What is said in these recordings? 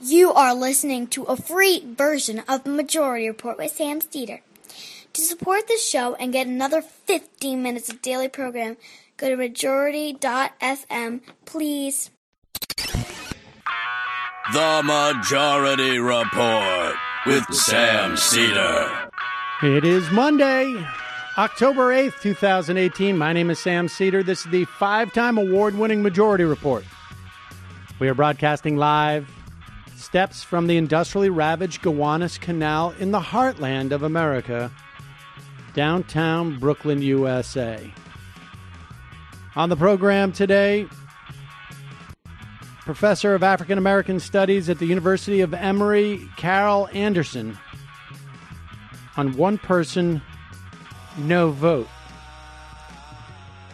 You are listening to a free version of the Majority Report with Sam Steeder. To support the show and get another 15 minutes of daily program, go to majority.fm, please. The Majority Report with Sam Steeder. It is Monday, October 8th, 2018. My name is Sam Steeder. This is the 5-time award-winning Majority Report. We are broadcasting live steps from the industrially ravaged Gowanus Canal in the heartland of America, downtown Brooklyn, USA. On the program today, Professor of African American Studies at the University of Emory, Carol Anderson, on one person, no vote.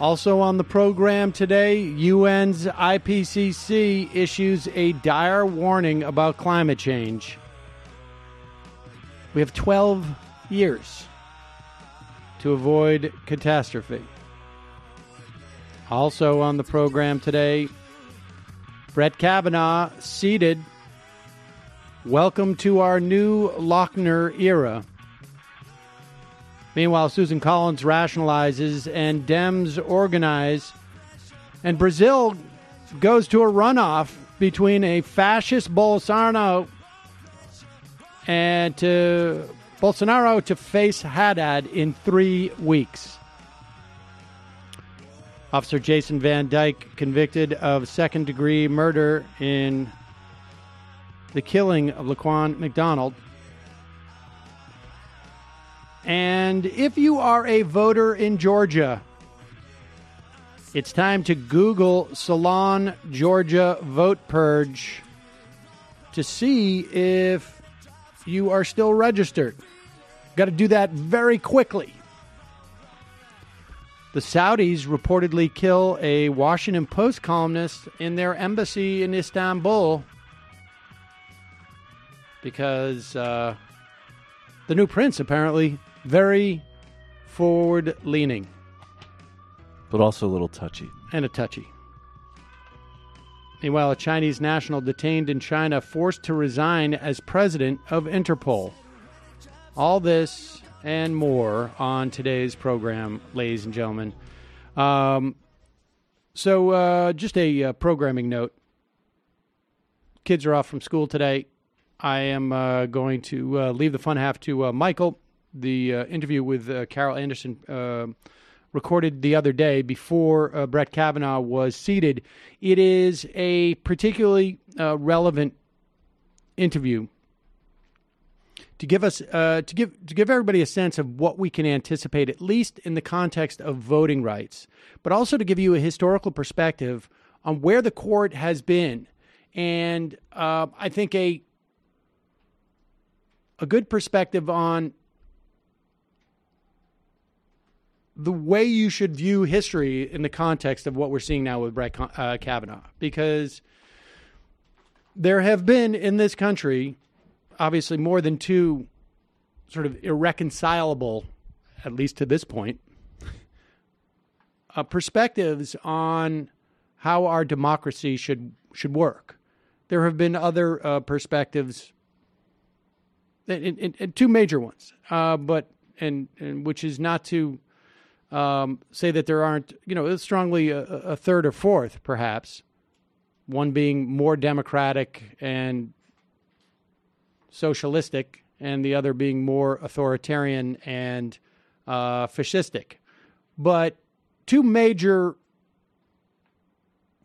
Also on the program today, UN's IPCC issues a dire warning about climate change. We have 12 years to avoid catastrophe. Also on the program today, Brett Kavanaugh seated. Welcome to our new Lochner era. Meanwhile, Susan Collins rationalizes and Dems organize, and Brazil goes to a runoff between a fascist Bolsonaro and Bolsonaro to face Haddad in 3 weeks. Officer Jason Van Dyke convicted of second-degree murder in the killing of Laquan McDonald. And if you are a voter in Georgia, it's time to Google Salon, Georgia vote purge to see if you are still registered. Got to do that very quickly. The Saudis reportedly kill a Washington Post columnist in their embassy in Istanbul because the new prince apparently very forward-leaning. But also a little touchy. And a touchy. Meanwhile, a Chinese national detained in China forced to resign as president of Interpol. All this and more on today's program, ladies and gentlemen. So just a programming note. Kids are off from school today. I am going to leave the fun half to Michael. The interview with Carol Anderson recorded the other day before Brett Kavanaugh was seated. It is a particularly relevant interview to give us to give everybody a sense of what we can anticipate, at least in the context of voting rights, but also to give you a historical perspective on where the court has been, and I think a good perspective on the way you should view history in the context of what we're seeing now with Brett Kavanaugh, because there have been in this country, obviously, more than two sort of irreconcilable, at least to this point, perspectives on how our democracy should work. There have been other perspectives, and two major ones, but which is not to say that there aren't, strongly a third or fourth, perhaps, one being more democratic and socialistic, and the other being more authoritarian and fascistic. But two major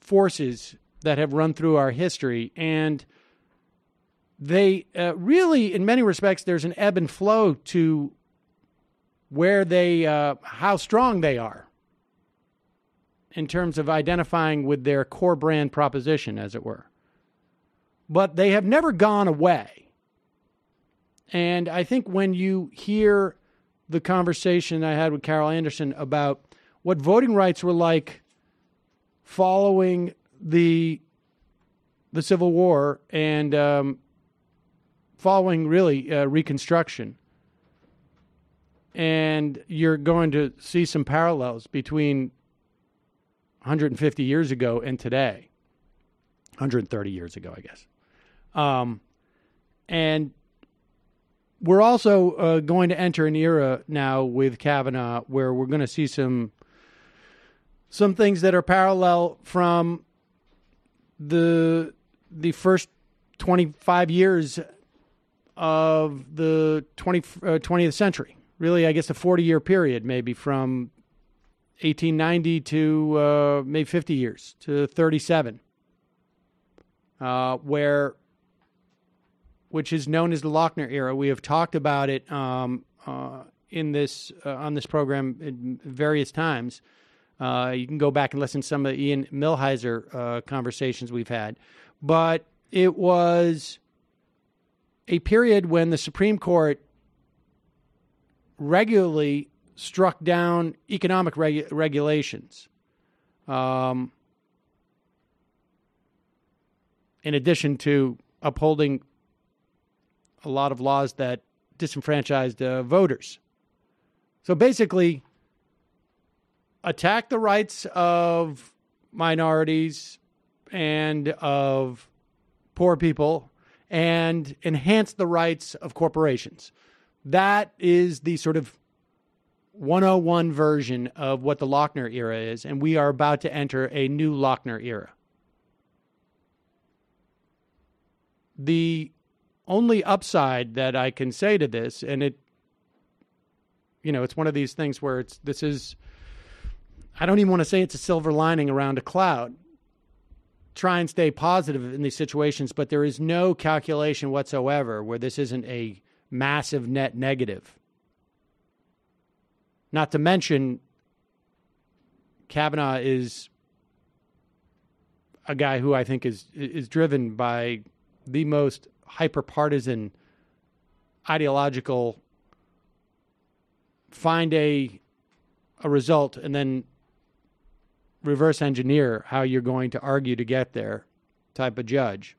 forces that have run through our history, and they really, in many respects, there's an ebb and flow to where they, how strong they are in terms of identifying with their core brand proposition, as it were. But they have never gone away. And I think when you hear the conversation I had with Carol Anderson about what voting rights were like following the Civil War and following, really, Reconstruction, and you're going to see some parallels between 150 years ago and today. 130 years ago, I guess. And we're also going to enter an era now with Kavanaugh where we're going to see some things that are parallel from the first 25 years of the 20th century. Really, I guess a 40-year period, maybe from 1890 to maybe 50 years to 37, which is known as the Lochner era. We have talked about it in this on this program in various times. You can go back and listen to some of the Ian Millhiser conversations we've had. But it was a period when the Supreme Court regularly struck down economic regulations, in addition to upholding a lot of laws that disenfranchised voters. So basically, attack the rights of minorities and of poor people and enhance the rights of corporations. That is the sort of 101 version of what the Lochner era is, and we are about to enter a new Lochner era. The only upside that I can say to this, and it's one of these things where I don't even want to say it's a silver lining around a cloud. Try and stay positive in these situations, but there is no calculation whatsoever where this isn't a massive net negative. Not to mention, Kavanaugh is a guy who I think is driven by the most hyper-partisan ideological find a result and then reverse engineer how you're going to argue to get there type of judge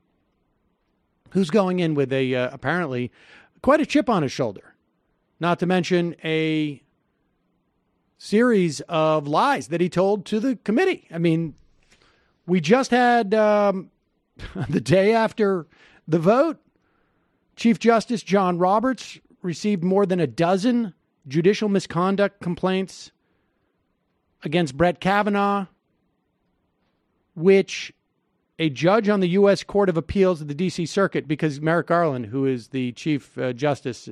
who's going in with apparently quite a chip on his shoulder, not to mention a series of lies that he told to the committee. I mean, we just had the day after the vote, Chief Justice John Roberts received more than a dozen judicial misconduct complaints against Brett Kavanaugh, which a judge on the U.S. Court of Appeals of the D.C. Circuit, because Merrick Garland, who is the Chief Justice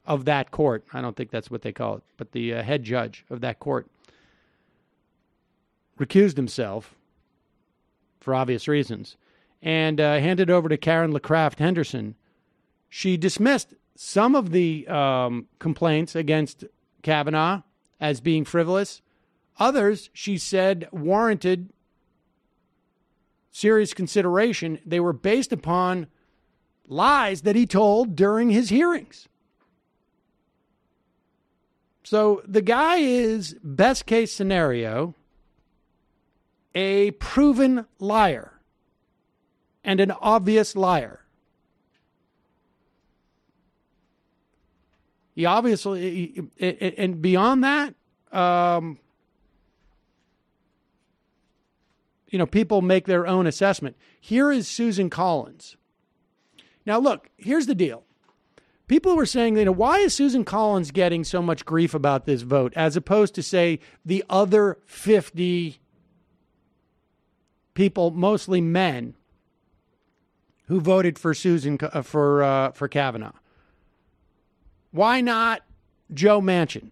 of that court, I don't think that's what they call it, but the head judge of that court, recused himself for obvious reasons and handed over to Karen LaCraft Henderson. She dismissed some of the complaints against Kavanaugh as being frivolous. Others, she said, warranted serious consideration. They were based upon lies that he told during his hearings. So the guy is, best case scenario, a proven liar and an obvious liar. He obviously, and beyond that, people make their own assessment. Here is Susan Collins. Now, look, here's the deal. People were saying, why is Susan Collins getting so much grief about this vote, as opposed to, say, the other 50 people, mostly men, who voted for for Kavanaugh? Why not Joe Manchin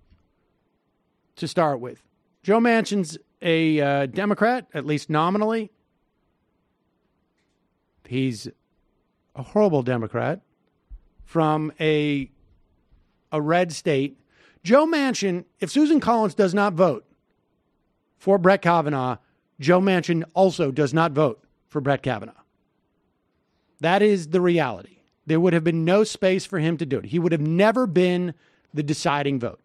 to start with? Joe Manchin's a Democrat, at least nominally. He's a horrible Democrat from a red state. Joe Manchin, if Susan Collins does not vote for Brett Kavanaugh, Joe Manchin also does not vote for Brett Kavanaugh. That is the reality. There would have been no space for him to do it. He would have never been the deciding vote.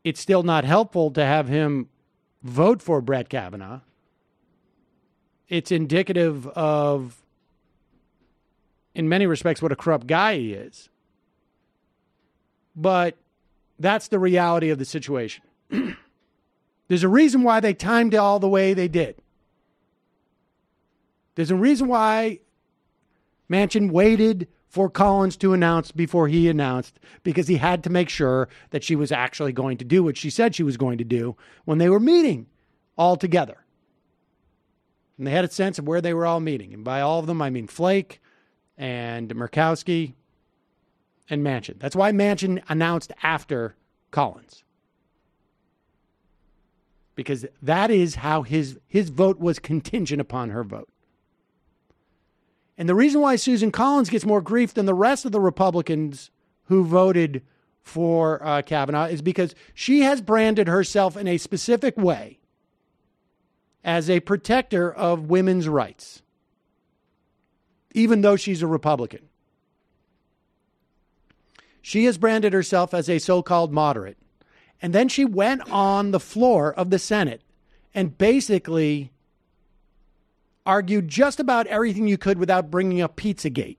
It's still not helpful to have him vote for Brett Kavanaugh. It's indicative of, in many respects, what a corrupt guy he is. But that's the reality of the situation. There's a reason why they timed it all the way they did. There's a reason why Manchin waited for Collins to announce before he announced, because he had to make sure that she was actually going to do what she said she was going to do when they were meeting all together. And they had a sense of where they were all meeting. And by all of them, I mean Flake and Murkowski and Manchin. That's why Manchin announced after Collins. Because that is how his vote was contingent upon her vote. And the reason why Susan Collins gets more grief than the rest of the Republicans who voted for Kavanaugh is because she has branded herself in a specific way as a protector of women's rights, even though she's a Republican. She has branded herself as a so-called moderate. And then she went on the floor of the Senate and basically argued just about everything you could without bringing up Pizzagate.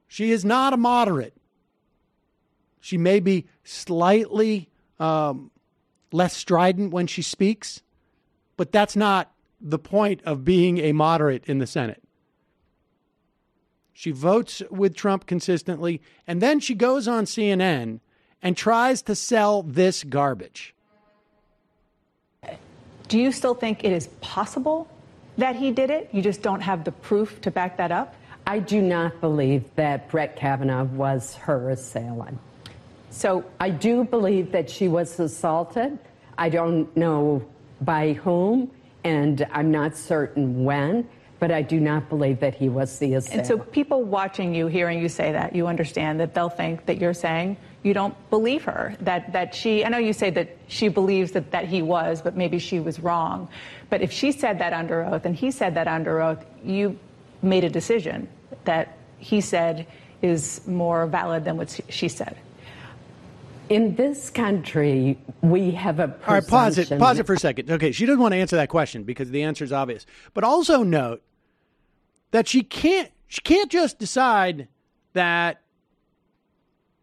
She is not a moderate. She may be slightly less strident when she speaks, but that's not the point of being a moderate in the Senate. She votes with Trump consistently, and then she goes on CNN and tries to sell this garbage. Do you still think it is possible that he did it? You just don't have the proof to back that up? I do not believe that Brett Kavanaugh was her assailant. So I do believe that she was assaulted. I don't know by whom, and I'm not certain when, but I do not believe that he was the assailant. And so people watching you, hearing you say that, you understand that they'll think that you're saying you don't believe her, that she, I know you say that she believes that he was, but maybe she was wrong. But if she said that under oath and he said that under oath, you made a decision that he said is more valid than what she said. In this country, we have a presumption. All right, pause it for a second. Okay, she doesn't want to answer that question because the answer is obvious. But also note that she can't just decide that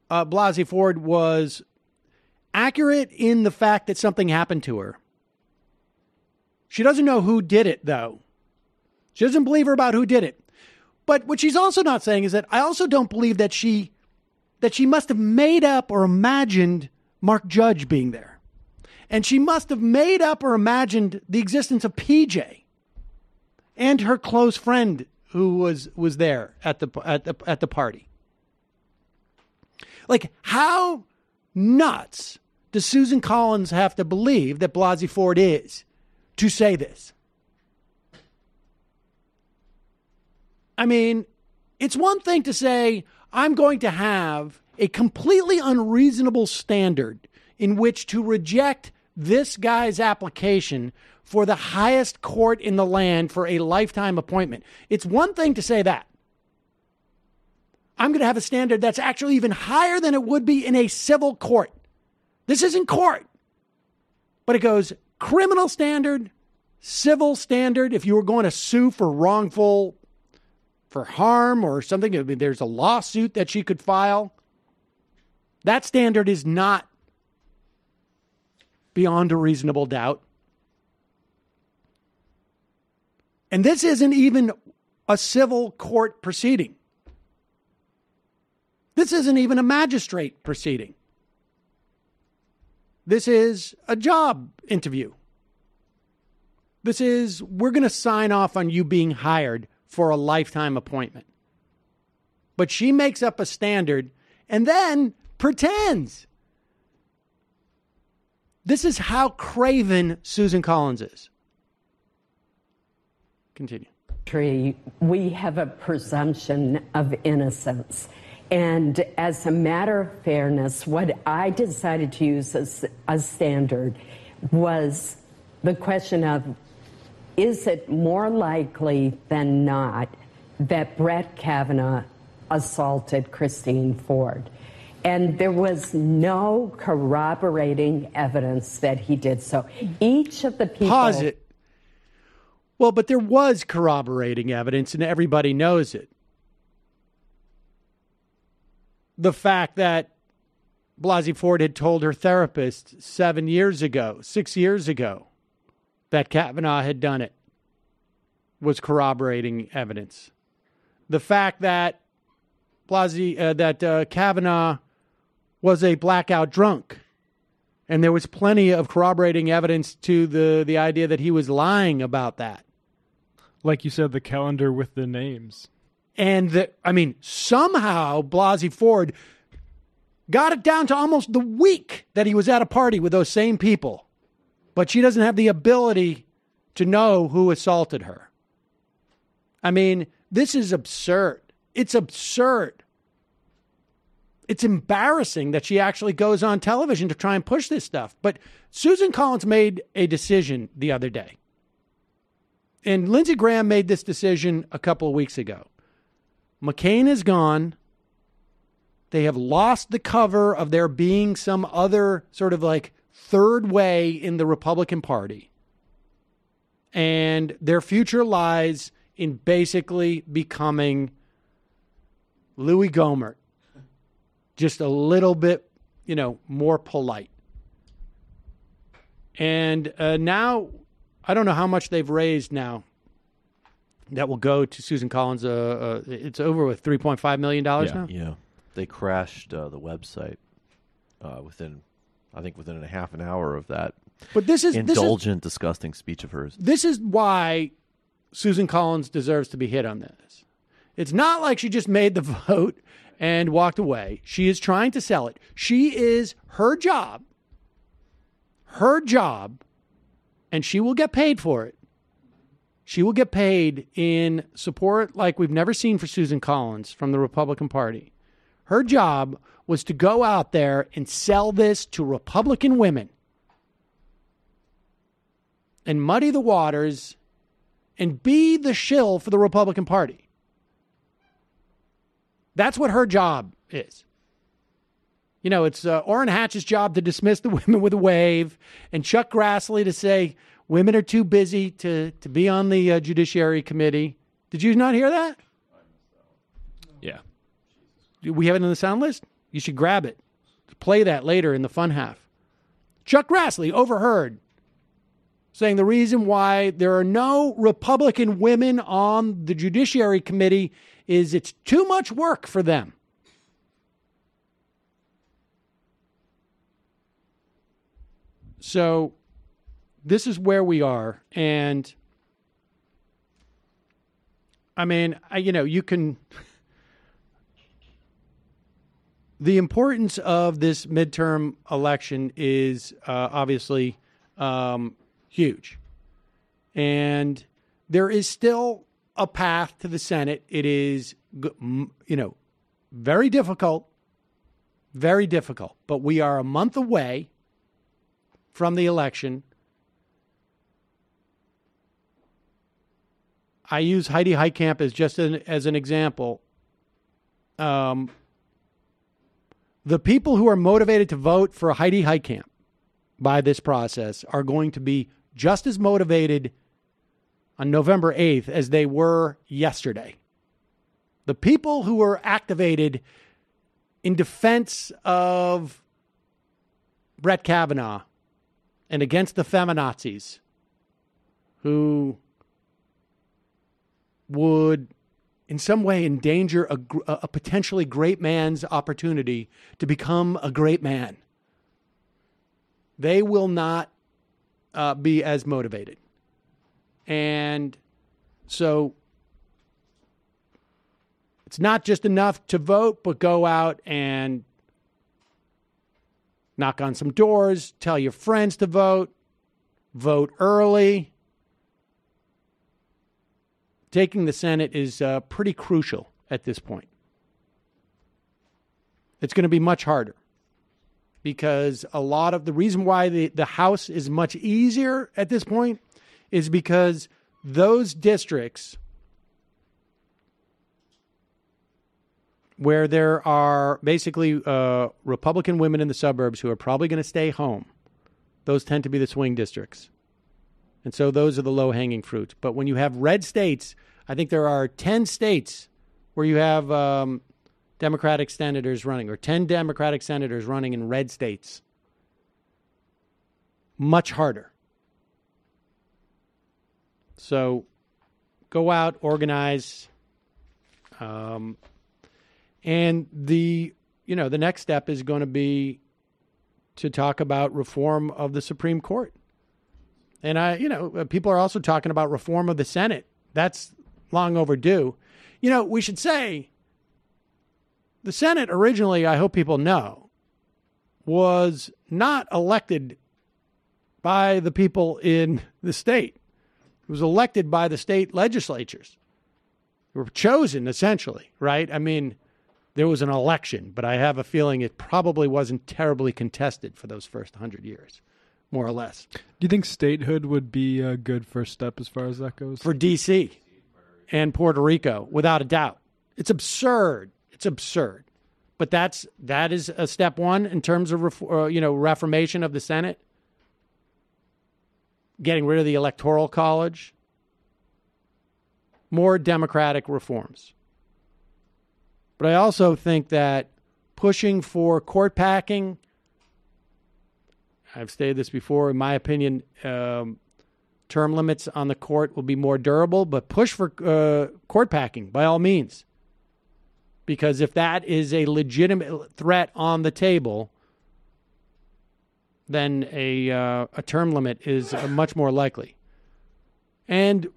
Blasey Ford was accurate in the fact that something happened to her. She doesn't know who did it, though. She doesn't believe her about who did it. But what she's also not saying is that I also don't believe that she must have made up or imagined Mark Judge being there. And she must have made up or imagined the existence of PJ and her close friend who was there at the party. Like, how nuts does Susan Collins have to believe that Blasey Ford is to say this? I mean, it's one thing to say, I'm going to have a completely unreasonable standard in which to reject this guy's application for the highest court in the land for a lifetime appointment. It's one thing to say that. I'm going to have a standard that's actually even higher than it would be in a civil court. This isn't court. But it goes criminal standard, civil standard. If you were going to sue for harm or something, there's a lawsuit that she could file. That standard is not beyond a reasonable doubt. And this isn't even a civil court proceeding. This isn't even a magistrate proceeding. This is a job interview. This is, we're going to sign off on you being hired for a lifetime appointment. But she makes up a standard and then pretends. This is how craven Susan Collins is. Continue. We have a presumption of innocence. And as a matter of fairness, what I decided to use as a standard was the question of, is it more likely than not that Brett Kavanaugh assaulted Christine Ford? And there was no corroborating evidence that he did so. Each of the people... Pause it. Well, but there was corroborating evidence, and everybody knows it. The fact that Blasey Ford had told her therapist 6 years ago, that Kavanaugh had done it was corroborating evidence. The fact that Kavanaugh was a blackout drunk, and there was plenty of corroborating evidence to the idea that he was lying about that. Like you said, the calendar with the names. And somehow Blasey Ford got it down to almost the week that he was at a party with those same people. But she doesn't have the ability to know who assaulted her. This is absurd. It's absurd. It's embarrassing that she actually goes on television to try and push this stuff. But Susan Collins made a decision the other day. And Lindsey Graham made this decision a couple of weeks ago. McCain is gone. They have lost the cover of there being some other sort of like third way in the Republican Party. And their future lies in basically becoming Louis Gohmert. Just a little bit, more polite. And now, I don't know how much they've raised now that will go to Susan Collins. It's over with $3.5 million now? Yeah. They crashed the website within a half an hour of that But this is disgusting speech of hers. This is why Susan Collins deserves to be hit on this. It's not like she just made the vote and walked away. She is trying to sell it. She is her job, and she will get paid for it. She will get paid in support like we've never seen for Susan Collins from the Republican Party. Her job was to go out there and sell this to Republican women and muddy the waters and be the shill for the Republican Party. That's what her job is. It's Orrin Hatch's job to dismiss the women with a wave, and Chuck Grassley to say women are too busy to be on the Judiciary Committee. Did you not hear that? Yeah. We have it on the sound list? You should grab it. Play that later in the fun half. Chuck Grassley overheard saying the reason why there are no Republican women on the Judiciary Committee is it's too much work for them. So this is where we are. And you can, the importance of this midterm election is obviously huge. And there is still a path to the Senate. It is, very difficult, but we are a month away from the election. I use Heidi Heitkamp as just as an example. The people who are motivated to vote for Heidi Heitkamp by this process are going to be just as motivated on November 8th as they were yesterday. The people who were activated in defense of Brett Kavanaugh and against the feminazis who would in some way endanger a potentially great man's opportunity to become a great man. They will not be as motivated. And so it's not just enough to vote, but go out and knock on some doors, tell your friends to vote early. Taking the Senate is pretty crucial at this point. It's going to be much harder because a lot of the reason why the House is much easier at this point is because those districts where there are basically Republican women in the suburbs who are probably going to stay home, those tend to be the swing districts. And so those are the low-hanging fruits. But when you have red states, I think there are 10 states where you have Democratic senators running, or 10 Democratic senators running in red states. Much harder. So go out, organize. And the next step is going to be to talk about reform of the Supreme Court. And people are also talking about reform of the Senate. That's long overdue. We should say the Senate originally, I hope people know, was not elected by the people in the state. It was elected by the state legislatures. They were chosen, essentially, right? I mean, there was an election, but I have a feeling it probably wasn't terribly contested for those first 100 years, more or less. Do you think statehood would be a good first step as far as that goes? For D.C. and Puerto Rico, without a doubt. It's absurd. It's absurd. But that is a step one in terms of reformation of the Senate. Getting rid of the Electoral College. More democratic reforms. But I also think that pushing for court packing, I've stated this before, in my opinion, term limits on the court will be more durable, but push for court packing by all means. Because if that is a legitimate threat on the table, then a term limit is much more likely. And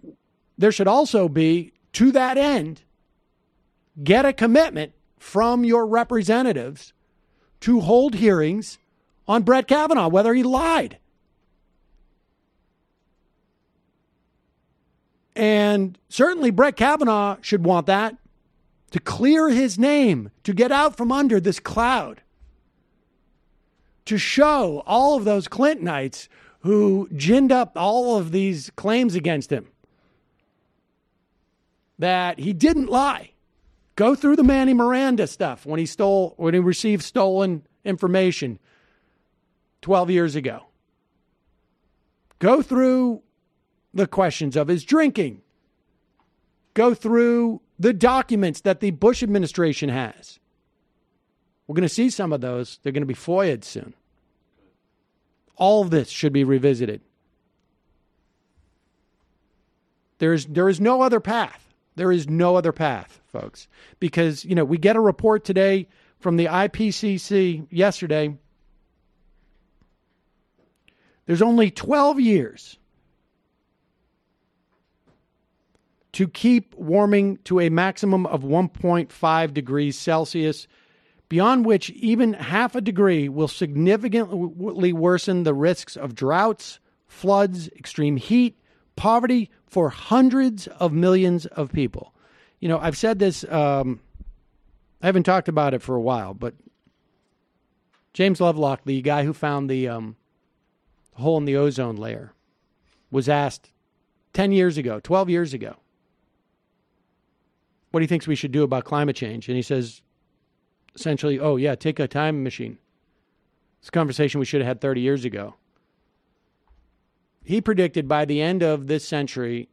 there should also be, to that end, get a commitment from your representatives to hold hearings on Brett Kavanaugh, whether he lied. And certainly Brett Kavanaugh should want that, to clear his name, to get out from under this cloud, to show all of those Clintonites who ginned up all of these claims against him that he didn't lie. Go through the Manny Miranda stuff when he received stolen information 12 years ago. Go through the questions of his drinking. Go through the documents that the Bush administration has. We're going to see some of those. They're going to be FOIA'd soon. All of this should be revisited. There is no other path. There is no other path, folks, because, we get a report today from the IPCC yesterday. There's only 12 years to keep warming to a maximum of 1.5 degrees Celsius, beyond which even half a degree will significantly worsen the risks of droughts, floods, extreme heat, poverty for hundreds of millions of people. I've said this, I haven't talked about it for a while, but James Lovelock, the guy who found the hole in the ozone layer, was asked 10 years ago, 12 years ago, what he thinks we should do about climate change. And he says, essentially, oh, yeah, take a time machine. It's a conversation we should have had 30 years ago. He predicted by the end of this century,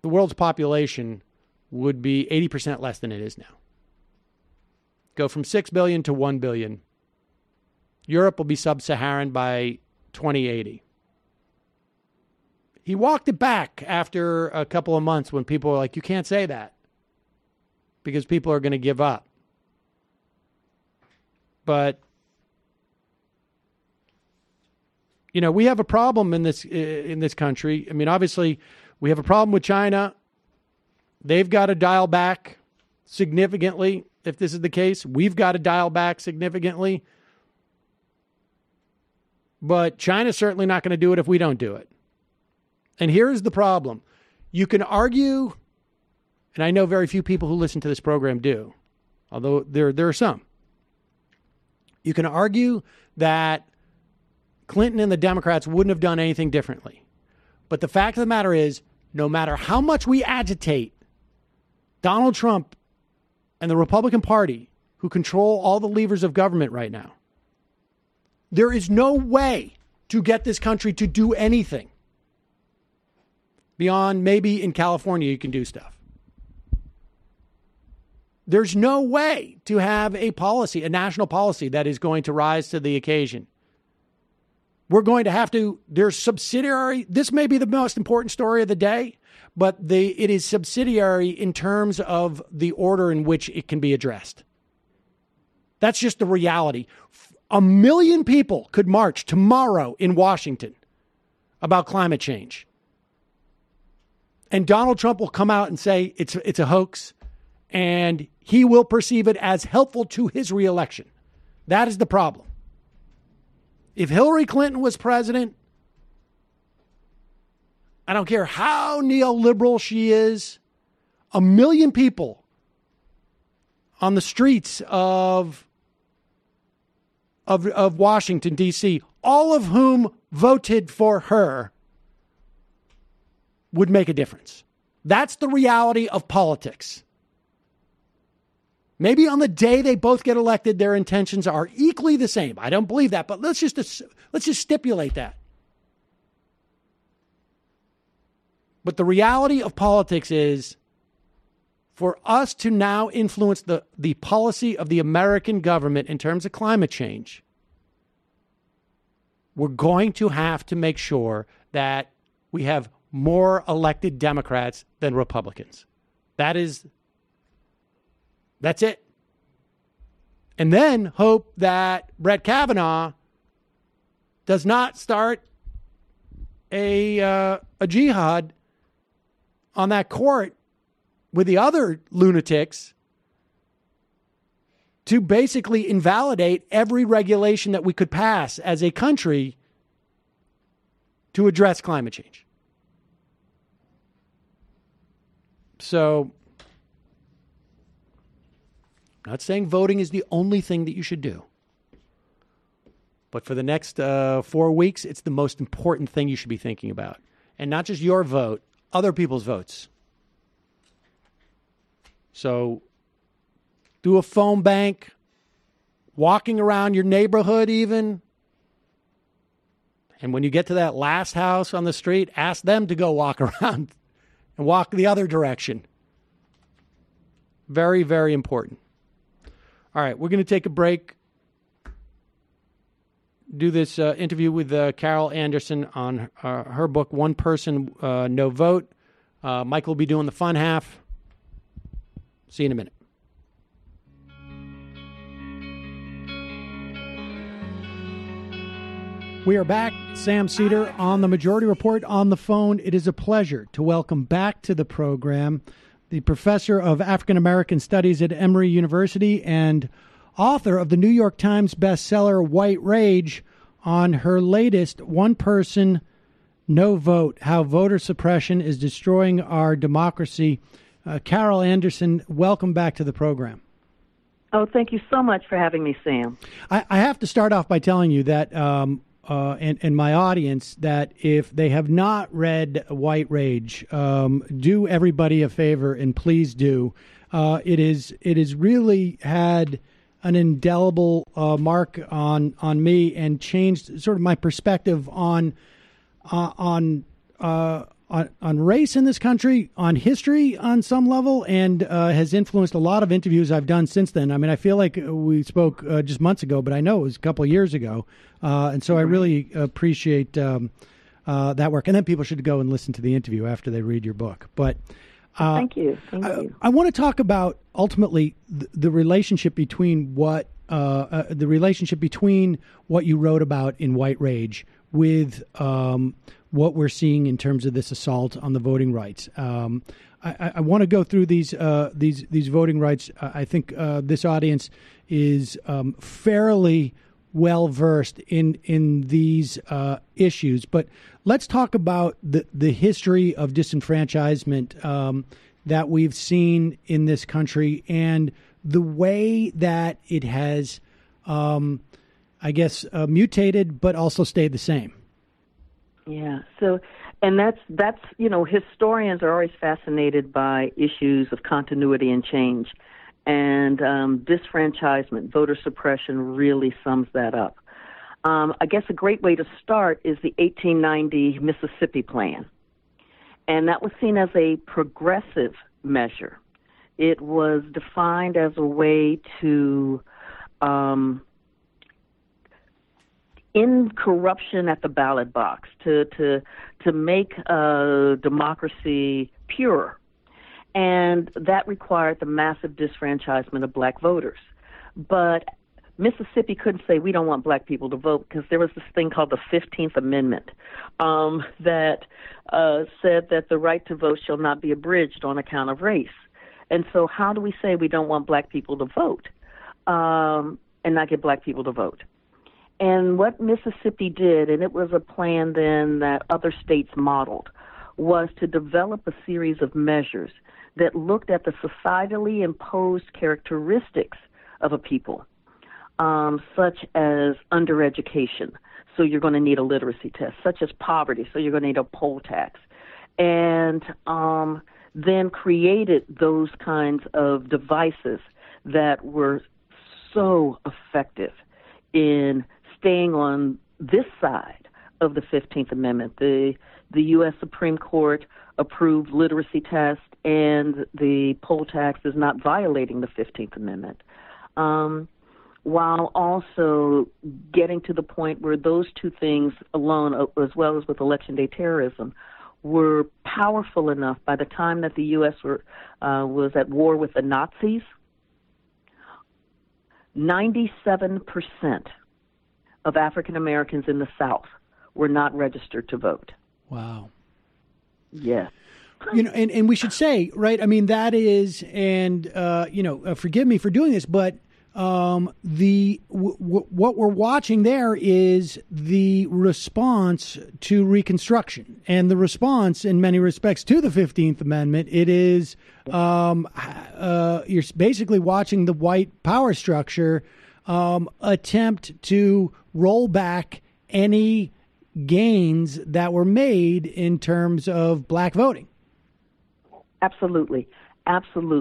the world's population would be 80% less than it is now. Go from 6 billion to 1 billion. Europe will be sub-Saharan by 2080. He walked it back after a couple of months when people were like, you can't say that because people are going to give up. But we have a problem in this country. I mean, obviously, we have a problem with China. They've got to dial back significantly. If this is the case, we've got to dial back significantly. But China's certainly not going to do it if we don't do it. And here's the problem. You can argue, and I know very few people who listen to this program do, although there are some. You can argue that Clinton and the Democrats wouldn't have done anything differently. But the fact of the matter is, no matter how much we agitate Donald Trump and the Republican Party, who control all the levers of government right now, there is no way to get this country to do anything beyond maybe in California you can do stuff. There's no way to have a policy, a national policy that is going to rise to the occasion. we're going to have to, there's subsidiary, this may be the most important story of the day, but it is subsidiary in terms of the order in which it can be addressed. That's just the reality. 1 million people could march tomorrow in Washington about climate change. And Donald Trump will come out and say it's a hoax, and he will perceive it as helpful to his reelection. That is the problem. If Hillary Clinton was president, I don't care how neoliberal she is, 1 million people on the streets of Washington, D.C., all of whom voted for her, would make a difference. That's the reality of politics. Maybe on the day they both get elected, their intentions are equally the same. I don't believe that, but let's just stipulate that. But the reality of politics is, for us to now influence the policy of the American government in terms of climate change, we're going to have to make sure that we have more elected Democrats than Republicans. That's it. And then hope that Brett Kavanaugh does not start a jihad on that court with the other lunatics to basically invalidate every regulation that we could pass as a country to address climate change. So, I'm not saying voting is the only thing that you should do. But for the next 4 weeks, it's the most important thing you should be thinking about. And not just your vote, other people's votes. So, do a phone bank, walking around your neighborhood even. And when you get to that last house on the street, ask them to go walk around and walk the other direction. Very, very important. All right, we're going to take a break. Do this interview with Carol Anderson on her book, One Person, No Vote. Mike will be doing the fun half. See you in a minute. We are back. Sam Seder on the Majority Report on the phone. It is a pleasure to welcome back to the program the professor of African American Studies at Emory University and author of the New York Times bestseller White Rage on her latest One Person, No Vote, How Voter Suppression is Destroying Our Democracy. Carol Anderson, welcome back to the program. Oh, thank you so much for having me, Sam. I have to start off by telling you that and my audience that if they have not read White Rage, do everybody a favor and please do. It is really had an indelible mark on me and changed sort of my perspective on race in this country, on history on some level, and has influenced a lot of interviews I've done since then. I mean, I feel like we spoke just months ago, but I know it was a couple of years ago. And so I really appreciate that work. And then people should go and listen to the interview after they read your book. But thank you. Thank you. I want to talk about ultimately the relationship between what you wrote about in White Rage with what we're seeing in terms of this assault on the voting rights. I want to go through these voting rights. I think this audience is fairly well versed in these issues, but let's talk about the history of disenfranchisement that we've seen in this country and the way that it has, mutated, but also stayed the same. Yeah. So, and that's historians are always fascinated by issues of continuity and change, and disfranchisement, voter suppression, really sums that up. I guess a great way to start is the 1890 Mississippi Plan, and that was seen as a progressive measure. It was defined as a way to end corruption at the ballot box, to make democracy pure. And that required the massive disfranchisement of black voters. But Mississippi couldn't say we don't want black people to vote because there was this thing called the 15th Amendment that said that the right to vote shall not be abridged on account of race. And so how do we say we don't want black people to vote and not get black people to vote? And what Mississippi did, and it was a plan then that other states modeled, was to develop a series of measures that looked at the societally imposed characteristics of a people, such as undereducation, so you're going to need a literacy test, such as poverty, so you're going to need a poll tax, and then created those kinds of devices that were so effective in staying on this side of the 15th Amendment. The U.S. Supreme Court approved literacy tests, and the poll tax is not violating the 15th Amendment, while also getting to the point where those two things alone, as well as with election day terrorism, were powerful enough by the time that the U.S. was at war with the Nazis. 97% of African Americans in the South were not registered to vote. Wow. Yes. And we should say, right, I mean, that is, and, forgive me for doing this, but what we're watching there is the response to Reconstruction, and the response in many respects to the 15th Amendment. It is, you're basically watching the white power structure attempt to roll back any gains that were made in terms of black voting. Absolutely. And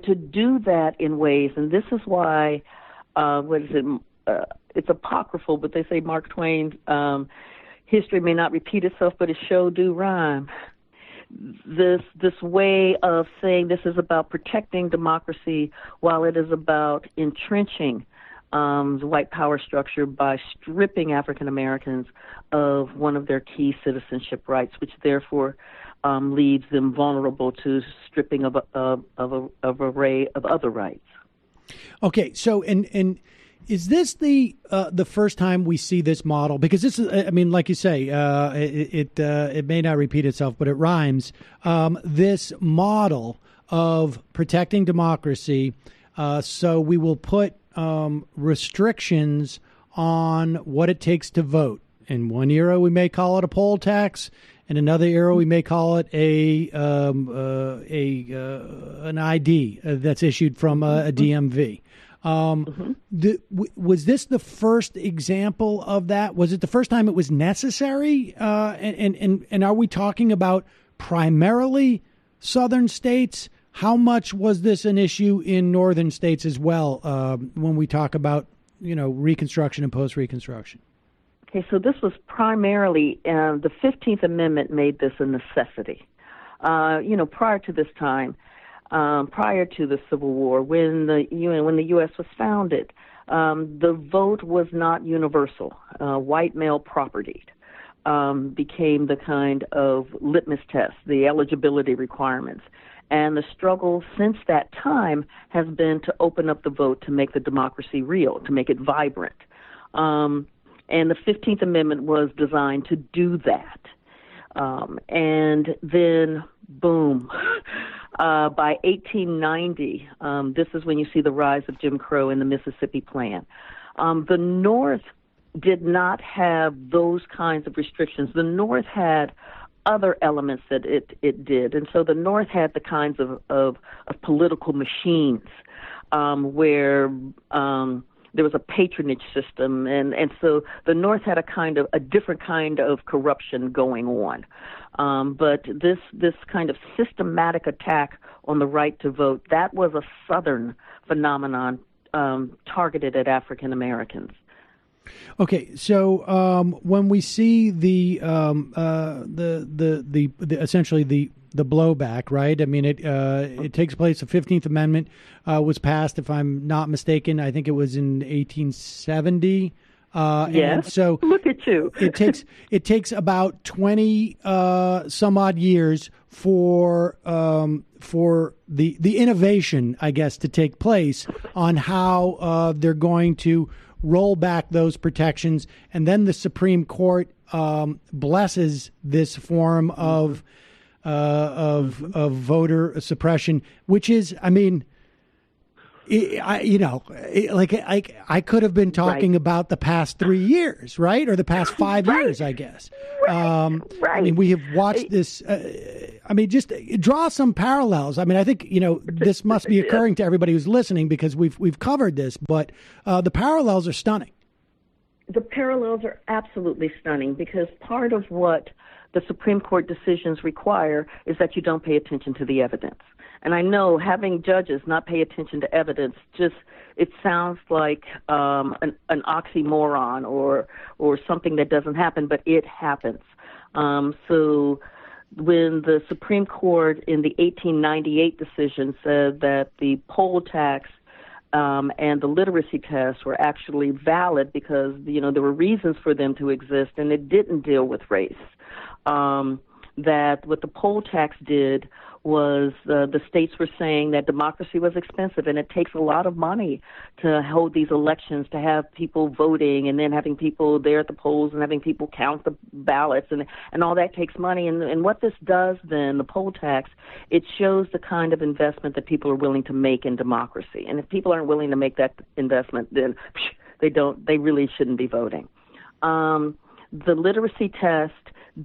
to do that in ways, and this is why, it's apocryphal, but they say Mark Twain's history may not repeat itself, but it sure do rhyme. This way of saying this is about protecting democracy while it is about entrenching the white power structure by stripping African Americans of one of their key citizenship rights, which therefore leaves them vulnerable to stripping of an array of other rights. Okay, so and is this the first time we see this model? Because this is, I mean, like you say, it may not repeat itself, but it rhymes. This model of protecting democracy, so we will put restrictions on what it takes to vote. In one era, we may call it a poll tax. In another era, we may call it an ID that's issued from a DMV. Was this the first example of that? Was it the first time it was necessary? And are we talking about primarily southern states? How much was this an issue in northern states as well when we talk about, Reconstruction and post-Reconstruction? Okay, so this was primarily, the 15th Amendment made this a necessity. Prior to this time, prior to the Civil War, when the U.S. was founded, the vote was not universal. White male property became the kind of litmus test, the eligibility requirements. And the struggle since that time has been to open up the vote, to make the democracy real, to make it vibrant. And the 15th Amendment was designed to do that. And then, boom, by 1890, this is when you see the rise of Jim Crow and the Mississippi Plan. The North did not have those kinds of restrictions. The North had other elements that it did. And so the North had the kinds of political machines where there was a patronage system, and so the North had a different kind of corruption going on. But this kind of systematic attack on the right to vote, that was a Southern phenomenon targeted at African Americans. Okay, so when we see the essentially the the blowback, right? I mean, it takes place. The 15th Amendment was passed, if I'm not mistaken. I think it was in 1870. And so look at you. it takes about 20 some odd years for the innovation, I guess, to take place on how they're going to roll back those protections, and then the Supreme Court blesses this form of voter suppression, which is, I mean, I could have been talking about the past 3 years, right, or the past 5 years, I guess. Right. I mean, we have watched this. Just draw some parallels. I mean, I think this must be occurring to everybody who's listening because we've covered this, but the parallels are stunning. The parallels are absolutely stunning because part of what the Supreme Court decisions require is that you don't pay attention to the evidence. And I know having judges not pay attention to evidence, it sounds like an oxymoron or something that doesn't happen, but it happens. So when the Supreme Court in the 1898 decision said that the poll tax and the literacy tests were actually valid because there were reasons for them to exist, and it didn't deal with race. That what the poll tax did was the states were saying that democracy was expensive and it takes a lot of money to hold these elections, to have people voting and then having people there at the polls and having people count the ballots and all that takes money. And what this does then, the poll tax, it shows the kind of investment that people are willing to make in democracy. And if people aren't willing to make that investment, then they really shouldn't be voting. The literacy test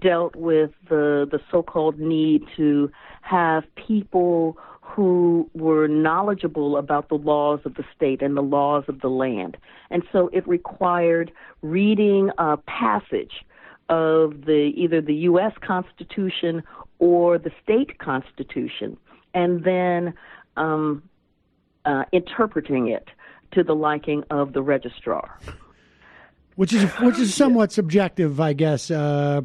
dealt with the so-called need to have people who were knowledgeable about the laws of the state and the laws of the land. And so it required reading a passage of either the U.S. Constitution or the state Constitution and then interpreting it to the liking of the registrar. Which is somewhat subjective, I guess. Right.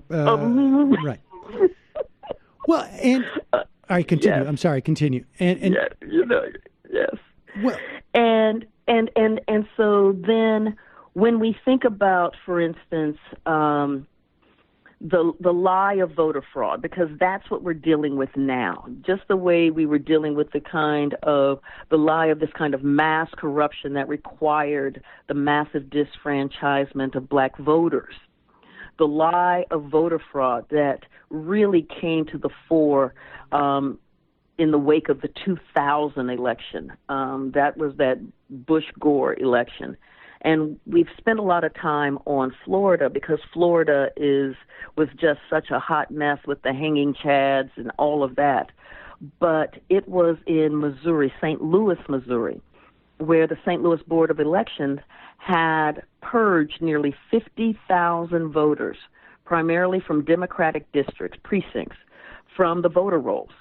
Well, and all right, continue. Yes. I'm sorry, continue. And yes. Well, and so then when we think about, for instance, the lie of voter fraud, because that's what we're dealing with now, just the way we were dealing with the lie of this kind of mass corruption that required the massive disfranchisement of black voters. The lie of voter fraud that really came to the fore in the wake of the 2000 election. That was that Bush-Gore election. And we've spent a lot of time on Florida because Florida was just such a hot mess with the hanging chads and all of that. But it was in Missouri, St. Louis, Missouri, where the St. Louis Board of Elections had purged nearly 50,000 voters, primarily from Democratic districts, precincts, from the voter rolls,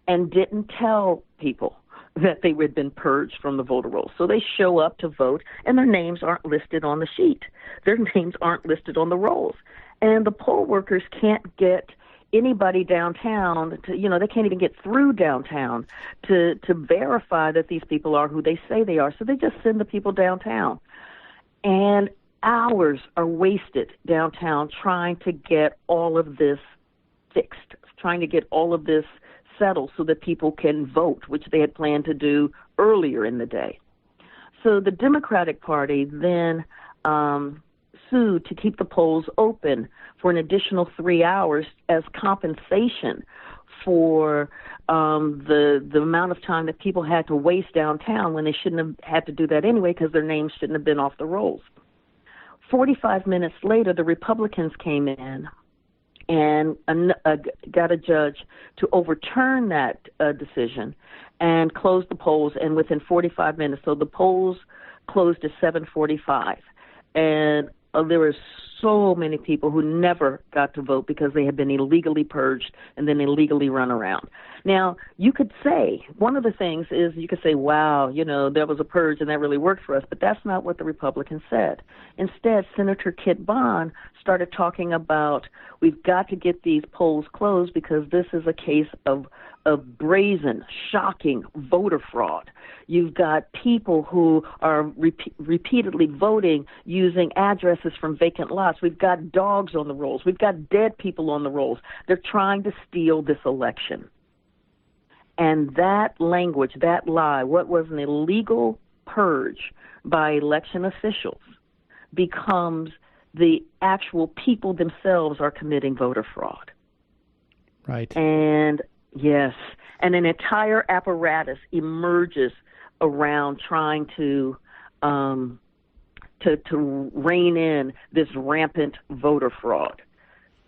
and didn't tell people that they had been purged from the voter rolls. So they show up to vote, and their names aren't listed on the sheet. Their names aren't listed on the rolls. And the poll workers can't get anybody downtown they can't even get through downtown to verify that these people are who they say they are. So they just send the people downtown. And hours are wasted downtown trying to get all of this fixed, trying to get all of this settled so that people can vote, which they had planned to do earlier in the day. So the Democratic Party then sued to keep the polls open for an additional 3 hours as compensation for the amount of time that people had to waste downtown when they shouldn't have had to do that anyway because their names shouldn't have been off the rolls. 45 minutes later, the Republicans came in and got a judge to overturn that decision and close the polls, and within 45 minutes. So the polls closed at 7:45, and there was so many people who never got to vote because they had been illegally purged and then illegally run around. Now, you could say, one of the things is you could say, wow, there was a purge and that really worked for us, but that's not what the Republicans said. Instead, Senator Kit Bond started talking about we've got to get these polls closed because this is a case of brazen, shocking voter fraud. You've got people who are repeatedly voting using addresses from vacant lots. We've got dogs on the rolls. We've got dead people on the rolls. They're trying to steal this election. And that language, that lie, what was an illegal purge by election officials, becomes the actual people themselves are committing voter fraud. Right. And yes, and an entire apparatus emerges around trying to rein in this rampant voter fraud,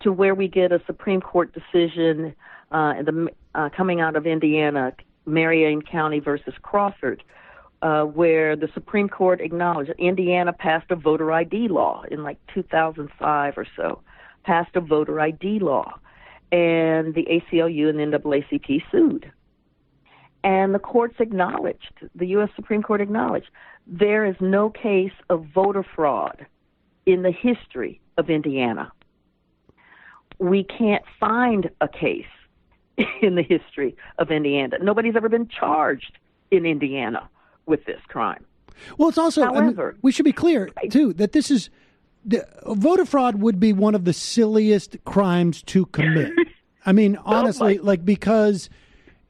to where we get a Supreme Court decision coming out of Indiana, Marion County versus Crawford, where the Supreme Court acknowledged Indiana passed a voter ID law in like 2005 or so, passed a voter ID law, and the ACLU and the NAACP sued. And the courts acknowledged, the U.S. Supreme Court acknowledged, there is no case of voter fraud in the history of Indiana. We can't find a case in the history of Indiana. Nobody's ever been charged in Indiana with this crime. Well, it's also, however, we should be clear, too, that this is, voter fraud would be one of the silliest crimes to commit. I mean, honestly, because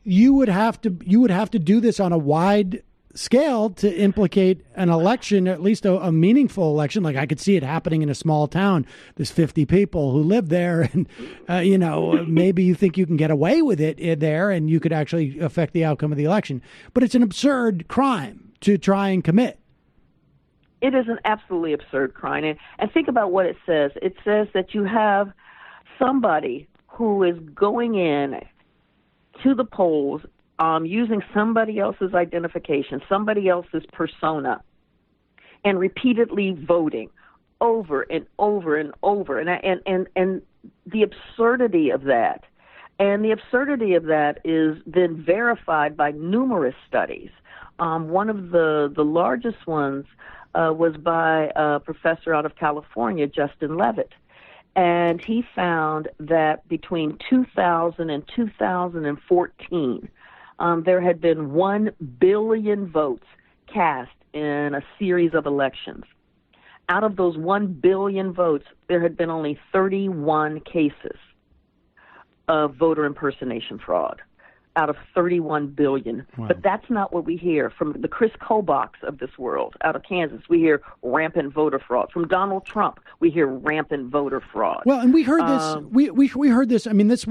you would have to do this on a wide scale to implicate an election, at least a meaningful election. Like I could see it happening in a small town. There's 50 people who live there, and maybe you think you can get away with it there, and you could actually affect the outcome of the election. But it's an absurd crime to try and commit. It is an absolutely absurd crime. And think about what it says. It says that you have somebody who is going in to the polls using somebody else's identification, somebody else's persona, and repeatedly voting over and over and over. And the absurdity of that. And the absurdity of that is then verified by numerous studies. One of the largest ones was by a professor out of California, Justin Levitt. And he found that between 2000 and 2014, there had been 1 billion votes cast in a series of elections. Out of those 1 billion votes, there had been only 31 cases of voter impersonation fraud out of 31 billion. Wow. But that's not what we hear from the Chris Kobachs of this world out of Kansas. We hear rampant voter fraud. From Donald Trump, we hear rampant voter fraud. Well, and we heard this. We heard this. I mean, this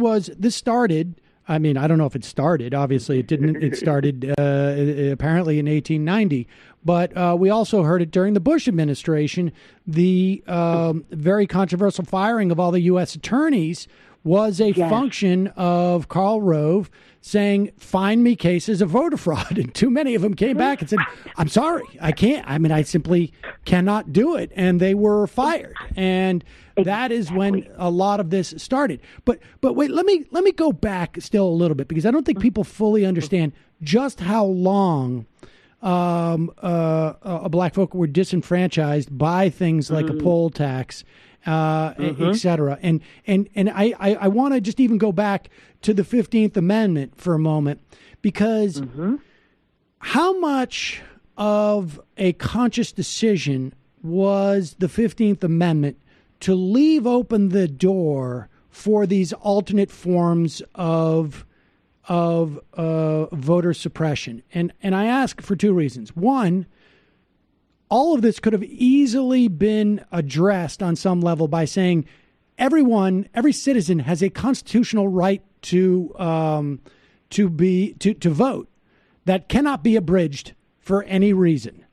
started. I mean, I don't know if it started. Obviously, it didn't. It started apparently in 1890. But we also heard it during the Bush administration. The very controversial firing of all the U.S. attorneys was a function of Karl Rove saying, find me cases of voter fraud. And too many of them came back and said, I'm sorry, I can't. I mean, I simply cannot do it. And they were fired. And that is when a lot of this started. But wait, let me go back still a little bit, because I don't think people fully understand just how long black folk were disenfranchised by things like a poll tax, et cetera. And I want to just even go back to the 15th Amendment for a moment, because how much of a conscious decision was the 15th Amendment to leave open the door for these alternate forms of voter suppression? And I ask for two reasons. One, all of this could have easily been addressed on some level by saying every citizen has a constitutional right to vote that cannot be abridged for any reason,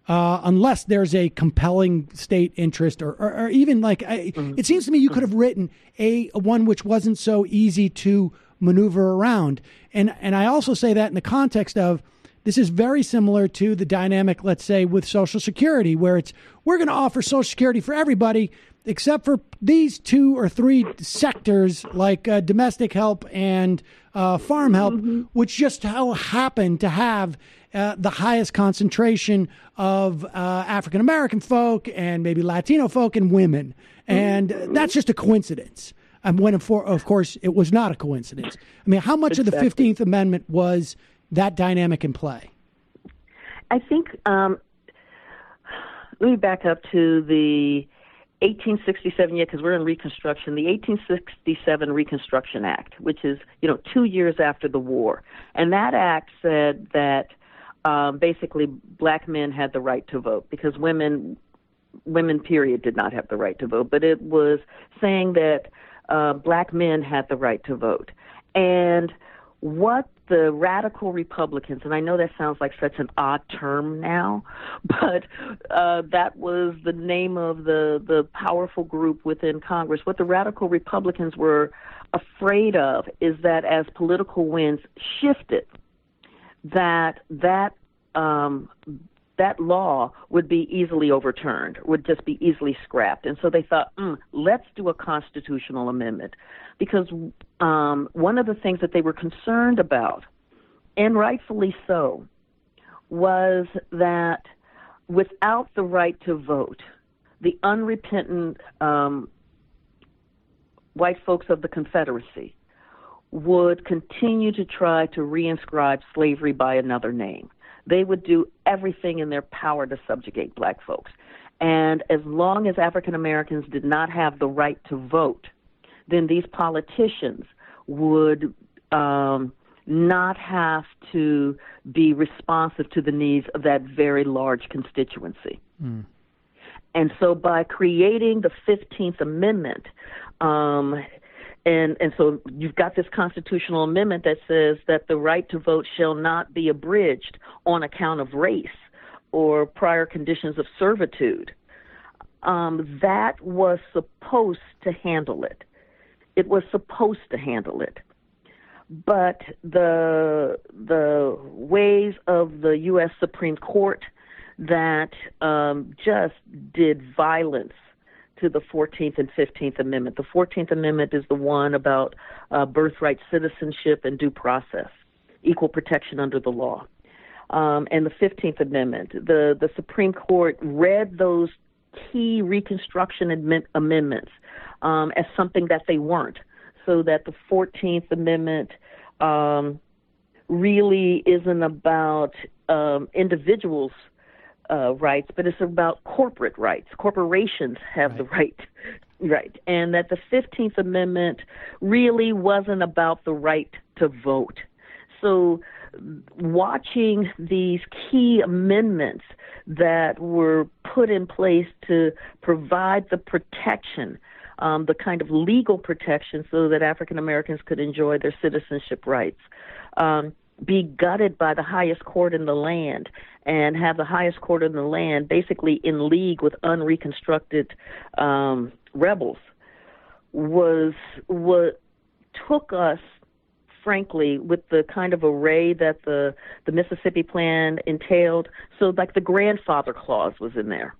unless there's a compelling state interest, or even it seems to me you could have written a one which wasn't so easy to maneuver around. And I also say that in the context of This is very similar to the dynamic, let's say, with Social Security, where we're going to offer Social Security for everybody except for these 2 or 3 sectors like domestic help and farm help, which just happen to have the highest concentration of African American folk and maybe Latino folk and women. And that's just a coincidence. When, of course, it was not a coincidence. I mean, how much of the 15th Amendment was that dynamic in play? I think, let me back up to the 1867, because we're in Reconstruction, the 1867 Reconstruction Act, which is, 2 years after the war. And that act said that basically black men had the right to vote because women, period, did not have the right to vote. But it was saying that black men had the right to vote. And what the radical Republicans, and I know that sounds like such an odd term now, but that was the name of the powerful group within Congress. What the radical Republicans were afraid of is that as political winds shifted, that law would be easily overturned, would just be easily scrapped. And so they thought, let's do a constitutional amendment. Because one of the things that they were concerned about, and rightfully so, was that without the right to vote, the unrepentant white folks of the Confederacy would continue to try to reinscribe slavery by another name. They would do everything in their power to subjugate black folks. And as long as African Americans did not have the right to vote, then these politicians would not have to be responsive to the needs of that very large constituency. And so by creating the 15th Amendment, and so you've got this constitutional amendment that says that the right to vote shall not be abridged on account of race or prior conditions of servitude. That was supposed to handle it. It was supposed to handle it. But the ways of the U.S. Supreme Court that just did violence to the 14th and 15th Amendment. The 14th Amendment is the one about birthright citizenship and due process, equal protection under the law. And the 15th Amendment, the Supreme Court read those key Reconstruction amendments as something that they weren't, so that the 14th Amendment really isn't about individuals' rights, but it's about corporate rights. Corporations have the right, and that the 15th Amendment really wasn't about the right to vote. So watching these key amendments that were put in place to provide the protection, the kind of legal protection so that African Americans could enjoy their citizenship rights, be gutted by the highest court in the land and have the highest court in the land basically in league with unreconstructed rebels was what took us, frankly, with the kind of array that the Mississippi Plan entailed. So like the grandfather clause was in there.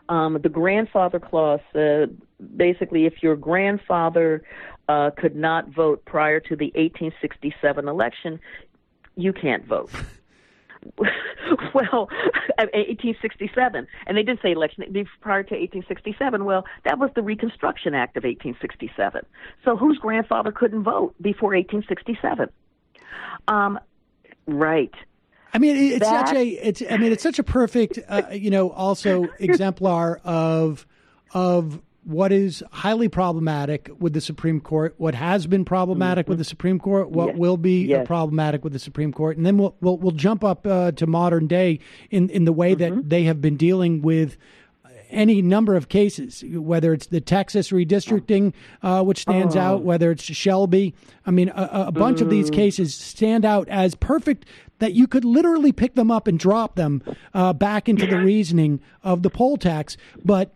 The grandfather clause said basically if your grandfather could not vote prior to the 1867 election, you can't vote. Well, 1867, and they did say election prior to 1867. Well, that was the Reconstruction Act of 1867. So whose grandfather couldn't vote before 1867? Right. I mean, it's such a perfect, also exemplar of what is highly problematic with the Supreme Court, what has been problematic with the Supreme Court, what will be problematic with the Supreme Court, and then we'll jump up to modern day in the way that they have been dealing with any number of cases, whether it's the Texas redistricting, which stands out, whether it's Shelby. I mean, a bunch of these cases stand out as perfect that you could literally pick them up and drop them back into the reasoning of the poll tax. But,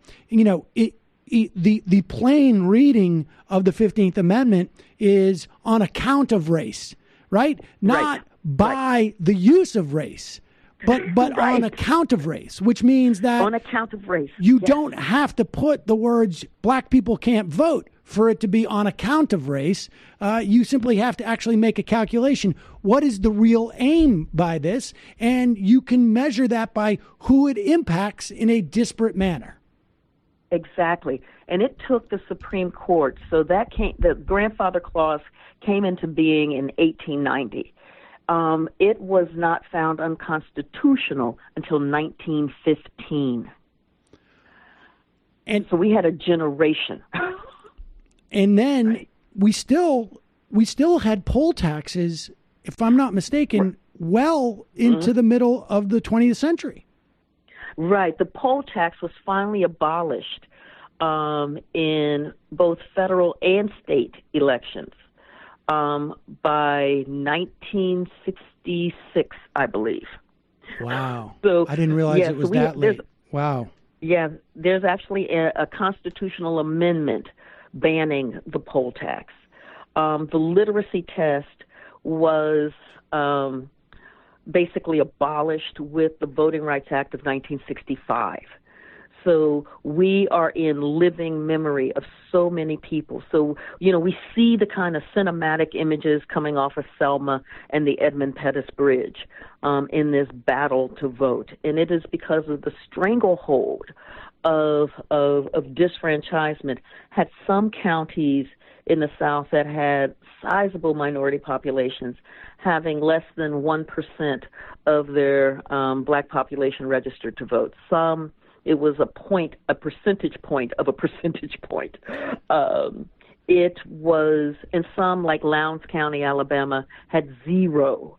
the plain reading of the 15th Amendment is on account of race, right? Not by the use of race, but on account of race, which means that on account of race, you don't have to put the words "black people can't vote" for it to be on account of race. You simply have to actually make a calculation. What is the real aim by this? And you can measure that by who it impacts in a disparate manner. Exactly. And it took the Supreme Court. So the grandfather clause came into being in 1890. It was not found unconstitutional until 1915. And so we had a generation. And then we still had poll taxes, if I'm not mistaken, well into the middle of the 20th century. Right. The poll tax was finally abolished in both federal and state elections by 1966, I believe. Wow. So, I didn't realize it was that late. Wow. Yeah, there's actually a constitutional amendment banning the poll tax. The literacy test was basically abolished with the Voting Rights Act of 1965. So we are in living memory of so many people. So, we see the kind of cinematic images coming off of Selma and the Edmund Pettus Bridge in this battle to vote. And it is because of the stranglehold of disfranchisement. Had some counties in the South that had sizable minority populations having less than 1% of their black population registered to vote. Some, it was a percentage point of a percentage point. It was, in some, like Lowndes County, Alabama, had 0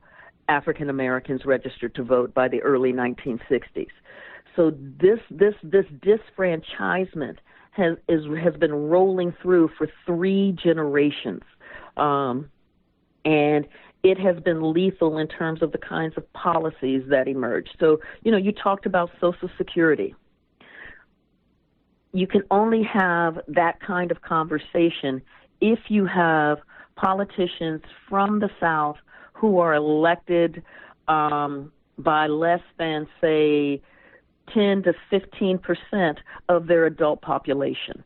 African Americans registered to vote by the early 1960s. So this disfranchisement has been rolling through for 3 generations, and it has been lethal in terms of the kinds of policies that emerge. So, you talked about Social Security. You can only have that kind of conversation if you have politicians from the South who are elected by less than, say, 10 to 15% of their adult population.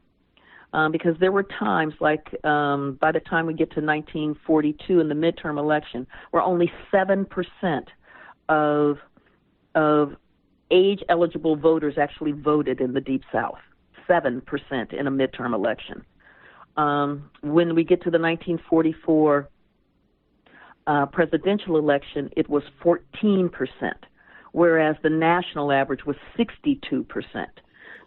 Because there were times, like by the time we get to 1942 in the midterm election, where only 7% of age-eligible voters actually voted in the Deep South. 7% in a midterm election. When we get to the 1944 presidential election, it was 14%, whereas the national average was 62%.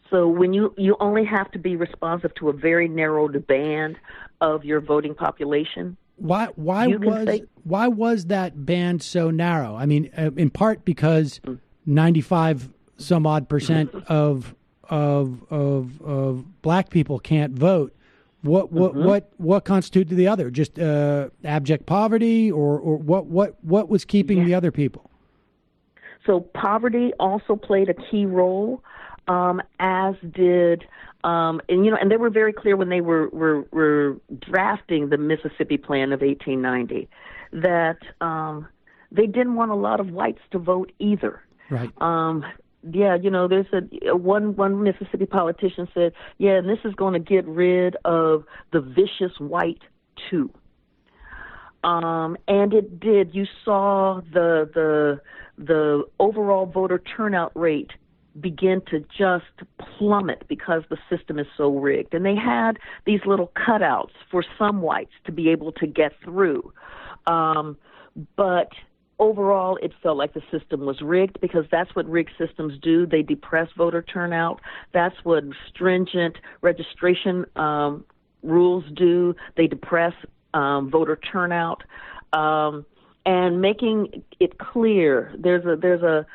So when you only have to be responsive to a very narrowed band of your voting population. Why was that band so narrow? I mean, in part because 95 some odd percent of black people can't vote. What constituted the other? Just abject poverty, or what was keeping the other people? So poverty also played a key role, as did and they were very clear when they were drafting the Mississippi Plan of 1890 that they didn't want a lot of whites to vote either. Right. There's one Mississippi politician said, and this is going to get rid of the vicious white too. And it did. You saw the overall voter turnout rate begin to just plummet because the system is so rigged. And they had these little cutouts for some whites to be able to get through. But overall, it felt like the system was rigged, because that's what rigged systems do. They depress voter turnout. That's what stringent registration rules do. They depress voter turnout. And making it clear, there's a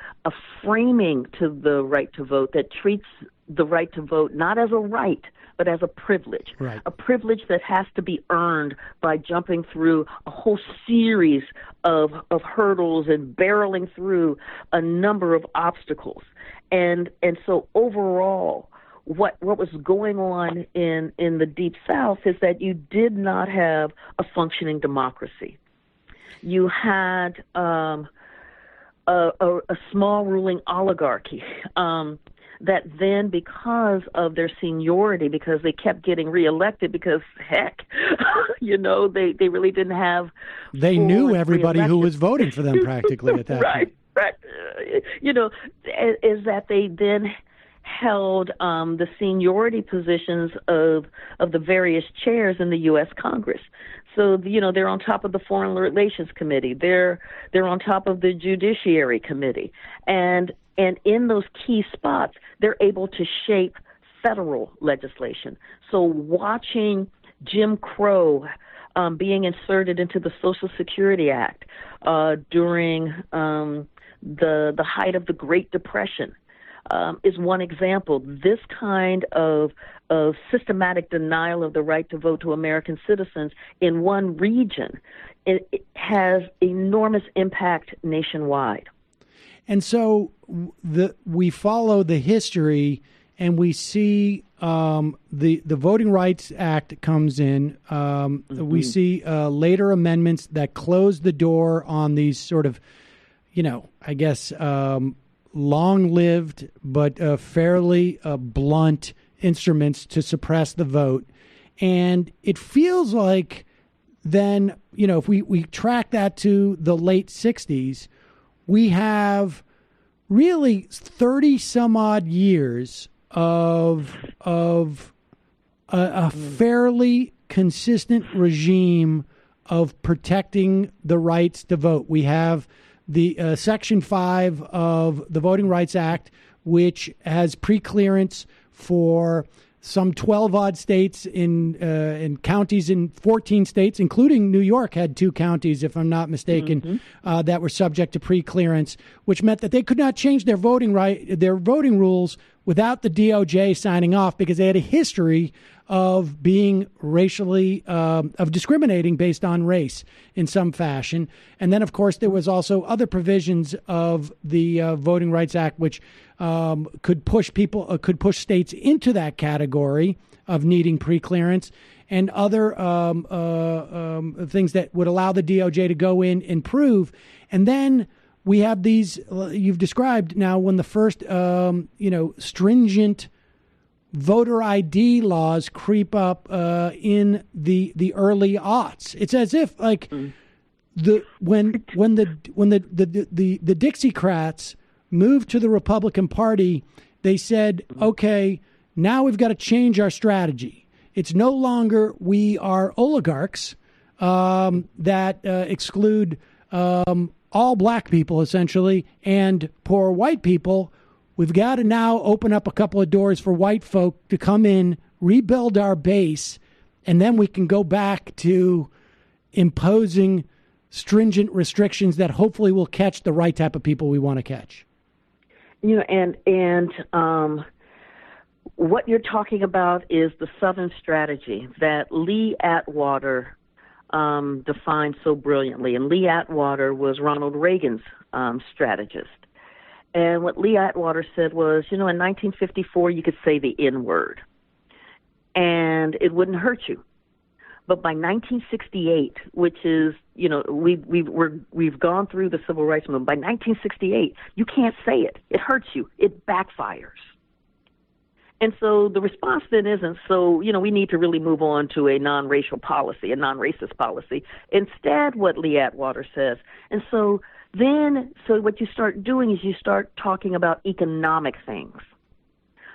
framing to the right to vote that treats the right to vote not as a right, but as a privilege. Right. A privilege that has to be earned by jumping through a whole series of hurdles and barreling through a number of obstacles. And so overall, what was going on in the Deep South is that you did not have a functioning democracy. You had a small ruling oligarchy that then, because of their seniority, because they kept getting reelected, because heck, they really didn't have. They knew everybody who was voting for them practically at that point. Right. Is that they then held the seniority positions of the various chairs in the U.S. Congress. So, they're on top of the Foreign Relations Committee. They're on top of the Judiciary Committee. And in those key spots, they're able to shape federal legislation. So watching Jim Crow being inserted into the Social Security Act during the height of the Great Depression is one example. This kind of systematic denial of the right to vote to American citizens in one region, it has enormous impact nationwide. And so we follow the history, and we see the Voting Rights Act comes in. We see later amendments that close the door on these sort of, long-lived but fairly blunt instruments to suppress the vote. And it feels like then, if we track that to the late 60s, we have really 30 some odd years of a fairly consistent regime of protecting the rights to vote. We have the Section 5 of the Voting Rights Act, which has preclearance for some 12 odd states in counties in 14 states, including New York had 2 counties, if I'm not mistaken, that were subject to preclearance, which meant that they could not change their voting rules without the DOJ signing off, because they had a history of being racially, of discriminating based on race in some fashion. And then, of course, there was also other provisions of the Voting Rights Act which could push states into that category of needing preclearance, and other things that would allow the DOJ to go in and prove. And then we have these, you've described now, when the first, stringent voter ID laws creep up in the early aughts. It's as if when the Dixiecrats moved to the Republican Party, they said, okay, now we've got to change our strategy. It's no longer we are oligarchs that exclude all black people, essentially, and poor white people. We've got to now open up a couple of doors for white folk to come in, rebuild our base, and then we can go back to imposing stringent restrictions that hopefully will catch the right type of people we want to catch. What you're talking about is the Southern strategy that Lee Atwater defined so brilliantly. And Lee Atwater was Ronald Reagan's strategist. And what Lee Atwater said was, in 1954, you could say the N-word, and it wouldn't hurt you. But by 1968, which is, we've gone through the civil rights movement. By 1968, you can't say it. It hurts you. It backfires. And so the response then isn't, we need to really move on to a non-racial policy, a non-racist policy. Instead, what Lee Atwater says, and so what you start doing is you start talking about economic things,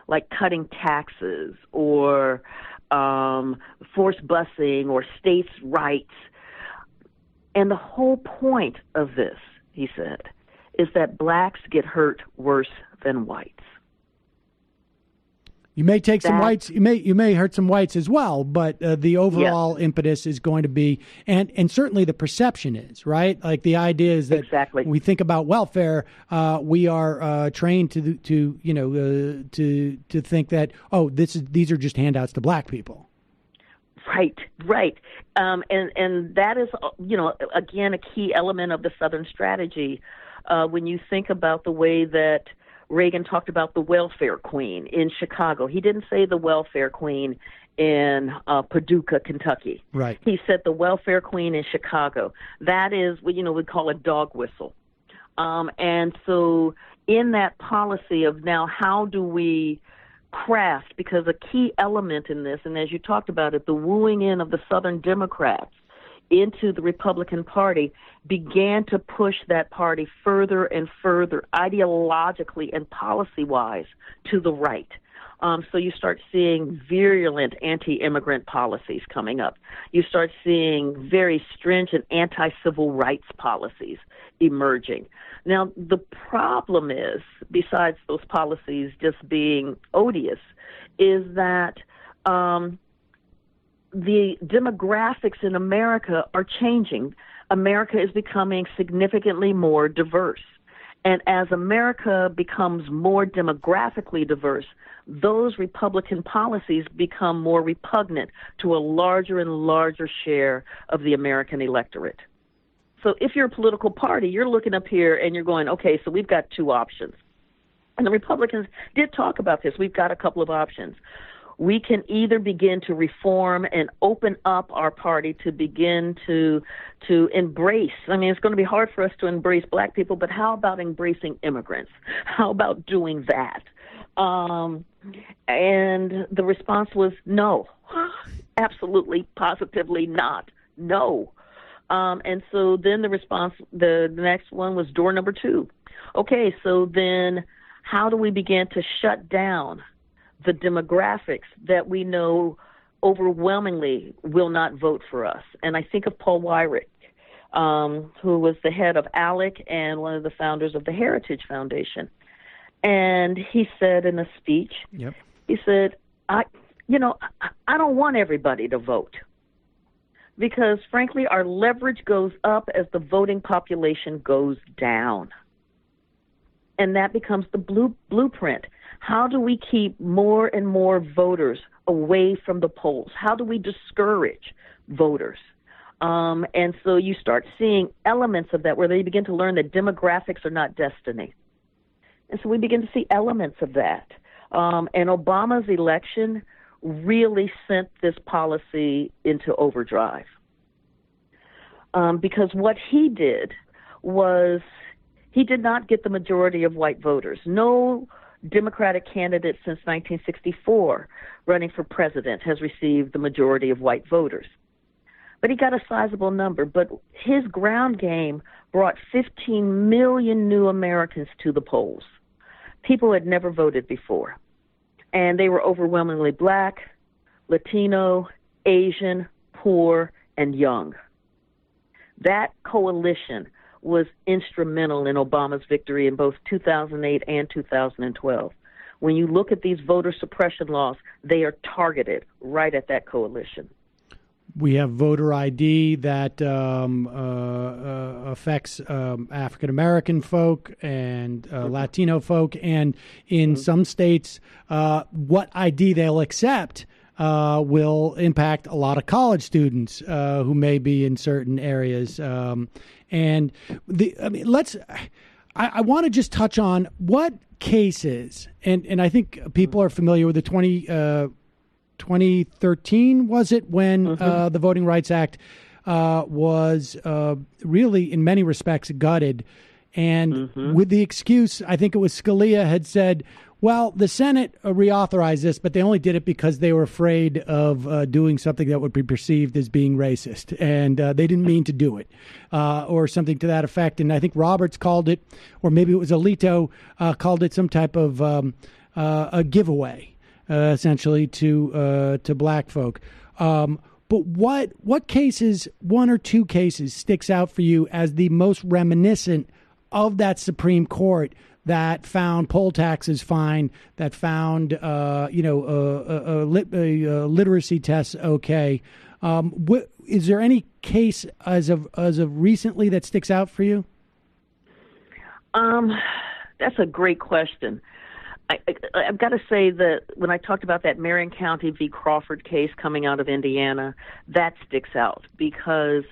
like cutting taxes or forced busing or states' rights. And the whole point of this, he said, is that blacks get hurt worse than whites. You may take some whites. You may hurt some whites as well, but the overall impetus is going to be, and certainly the perception is right. Like the idea is that when we think about welfare, we are trained to think that these are just handouts to black people. Right, and that is again a key element of the Southern strategy. When you think about the way that Reagan talked about the welfare queen in Chicago. He didn't say the welfare queen in Paducah, Kentucky. Right. He said the welfare queen in Chicago. That is what, we call a dog whistle. And so in that policy of now how do we craft, because a key element in this, and as you talked about it, the wooing in of the Southern Democrats into the Republican Party began to push that party further and further ideologically and policy-wise to the right. So you start seeing virulent anti-immigrant policies coming up. You start seeing very stringent anti-civil rights policies emerging. Now, the problem is, besides those policies just being odious, is that the demographics in America are changing. America is becoming significantly more diverse. And as America becomes more demographically diverse, those Republican policies become more repugnant to a larger and larger share of the American electorate. So if you're a political party, you're looking up here and you're going, okay, so we've got two options. And the Republicans did talk about this. We've got a couple of options. We can either begin to reform and open up our party to begin to embrace. I mean, it's going to be hard for us to embrace black people, but how about embracing immigrants? How about doing that? And the response was no, absolutely, positively not, no. And so then the next one was door number two. Okay, so then how do we begin to shut down the demographics that we know overwhelmingly will not vote for us? And I think of Paul Weyrich, who was the head of ALEC and one of the founders of the Heritage Foundation. And he said in a speech, he said, I don't want everybody to vote because, frankly, our leverage goes up as the voting population goes down. And that becomes the blueprint. How do we keep more and more voters away from the polls? How do we discourage voters? And so you start seeing elements of that where they begin to learn that demographics are not destiny. And so we begin to see elements of that. And Obama's election really sent this policy into overdrive. Because what he did was he did not get the majority of white voters. No Democratic candidate since 1964 running for president has received the majority of white voters. But he got a sizable number. But his ground game brought 15 million new Americans to the polls. People had never voted before. And they were overwhelmingly black, Latino, Asian, poor, and young. That coalition was instrumental in Obama's victory in both 2008 and 2012. When you look at these voter suppression laws, they are targeted right at that coalition. We have voter ID that affects African American folk and Latino folk, and in some states, what ID they'll accept will impact a lot of college students who may be in certain areas. I want to just touch on what cases, and I think people are familiar with the 2013, was it, when the Voting Rights Act was really, in many respects, gutted. And with the excuse, I think it was Scalia had said, well, the Senate reauthorized this, but they only did it because they were afraid of doing something that would be perceived as being racist. And they didn't mean to do it or something to that effect. And I think Roberts called it, or maybe it was Alito, called it some type of a giveaway, essentially, to black folk. But what cases, one or two cases, sticks out for you as the most reminiscent of that Supreme Court that found poll taxes fine, that found literacy tests okay? Is there any case as of recently that sticks out for you? That's a great question. I've got to say that when I talked about that Marion County v. Crawford case coming out of Indiana, that sticks out because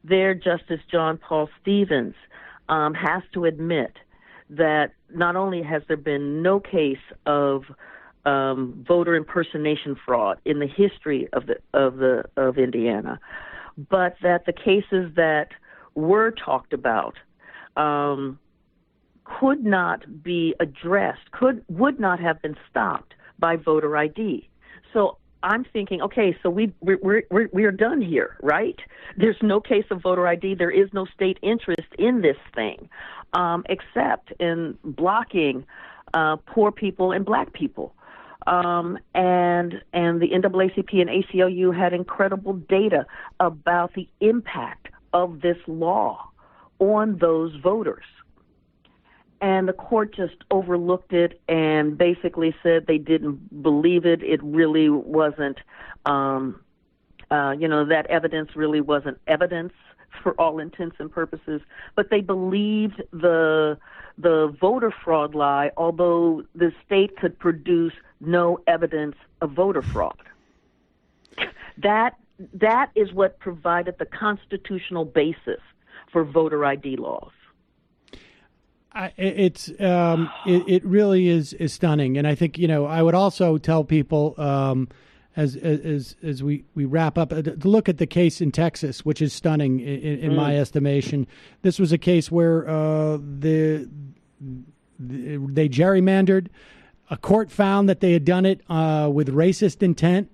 there Justice John Paul Stevens has to admit that not only has there been no case of voter impersonation fraud in the history of Indiana, but that the cases that were talked about could not be addressed, would not have been stopped by voter ID. So I'm thinking, okay, so we are done here, right? There's no case of voter ID. There is no state interest in this thing, except in blocking poor people and black people. And the NAACP and ACLU had incredible data about the impact of this law on those voters. And the court just overlooked it and basically said they didn't believe it. It really wasn't, that evidence really wasn't evidence for all intents and purposes. But they believed the voter fraud lie, although the state could produce no evidence of voter fraud. That is what provided the constitutional basis for voter ID laws. It really is stunning, and I think I would also tell people as we wrap up to look at the case in Texas, which is stunning in my estimation. This was a case where they gerrymandered. A court found that they had done it with racist intent,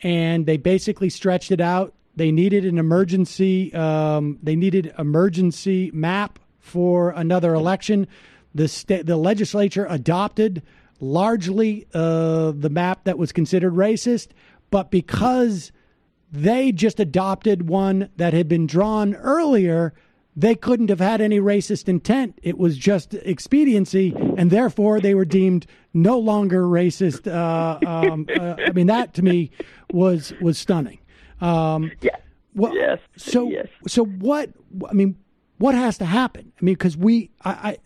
and they basically stretched it out. They needed an emergency. They needed emergency map for another election. The legislature adopted largely the map that was considered racist, but because they just adopted one that had been drawn earlier, they couldn't have had any racist intent. It was just expediency, and therefore they were deemed no longer racist. That to me was stunning. Yes. So what? What has to happen? Because we are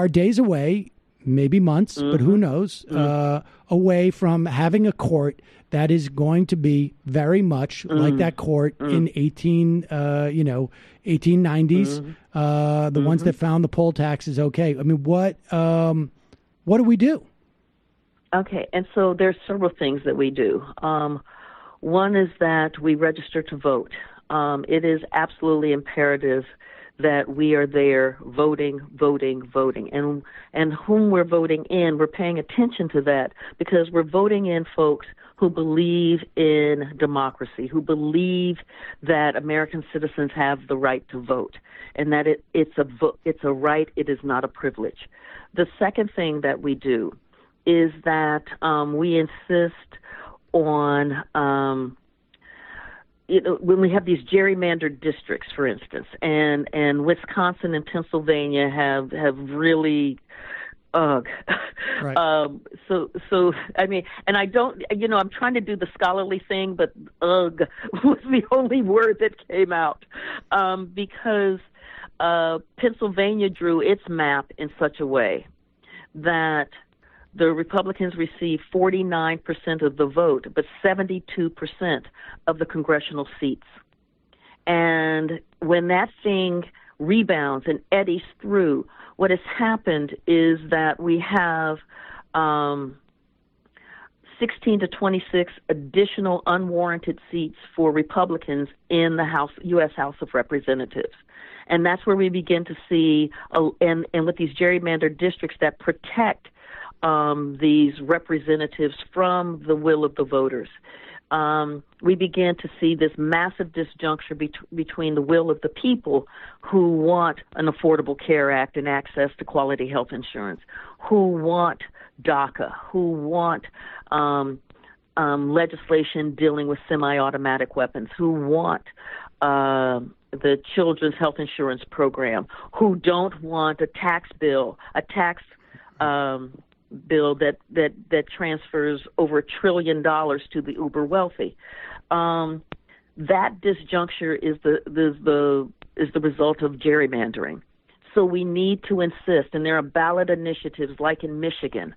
days away, maybe months, but who knows, away from having a court that is going to be very much like that court in 1890s, the ones that found the poll taxes okay. What do we do? Okay, and so there's several things that we do. One is that we register to vote. It is absolutely imperative that we are there voting, and whom we're voting in, we're paying attention to that because we're voting in folks who believe in democracy, who believe that American citizens have the right to vote, and that it's a right, it is not a privilege. The second thing that we do is that we insist on when we have these gerrymandered districts, for instance, and Wisconsin and Pennsylvania have really, right. And I don't, I'm trying to do the scholarly thing, but was the only word that came out, because Pennsylvania drew its map in such a way that the Republicans received 49% of the vote, but 72% of the congressional seats. And when that thing rebounds and eddies through, what has happened is that we have 16 to 26 additional unwarranted seats for Republicans in the U.S. House of Representatives. And that's where we begin to see, and with these gerrymandered districts that protect these representatives from the will of the voters, we began to see this massive disjuncture between the will of the people who want an Affordable Care Act and access to quality health insurance, who want DACA, who want legislation dealing with semi-automatic weapons, who want the Children's Health Insurance Program, who don't want a tax bill, bill that transfers over $1 trillion to the uber wealthy. That disjuncture is the result of gerrymandering. So we need to insist, and there are ballot initiatives like in Michigan,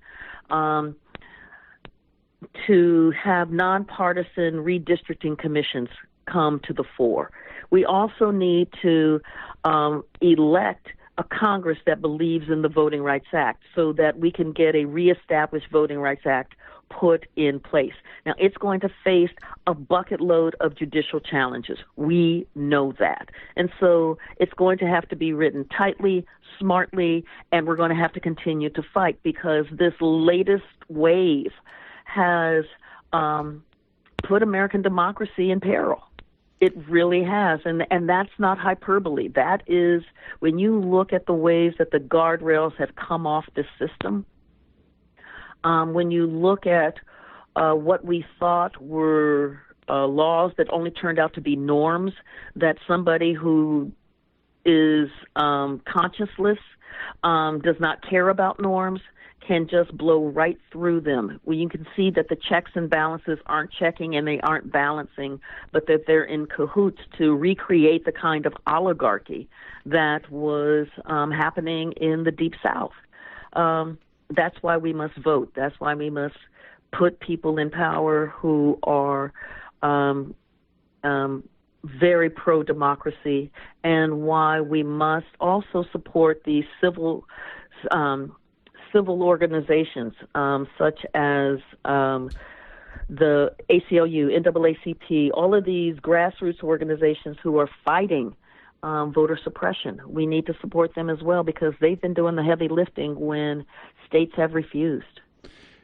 to have nonpartisan redistricting commissions come to the fore. We also need to elect a Congress that believes in the Voting Rights Act so that we can get a reestablished Voting Rights Act put in place. Now, it's going to face a bucket load of judicial challenges. We know that. And so it's going to have to be written tightly, smartly, and we're going to have to continue to fight because this latest wave has put American democracy in peril. It really has, and that's not hyperbole. That is, when you look at the ways that the guardrails have come off this system, when you look at what we thought were laws that only turned out to be norms, that somebody who is conscienceless, does not care about norms, can just blow right through them. Well, you can see that the checks and balances aren't checking and they aren't balancing, but that they're in cahoots to recreate the kind of oligarchy that was happening in the Deep South. That's why we must vote. That's why we must put people in power who are very pro-democracy, and why we must also support these civil organizations such as the ACLU, NAACP, all of these grassroots organizations who are fighting voter suppression. We need to support them as well because they've been doing the heavy lifting when states have refused.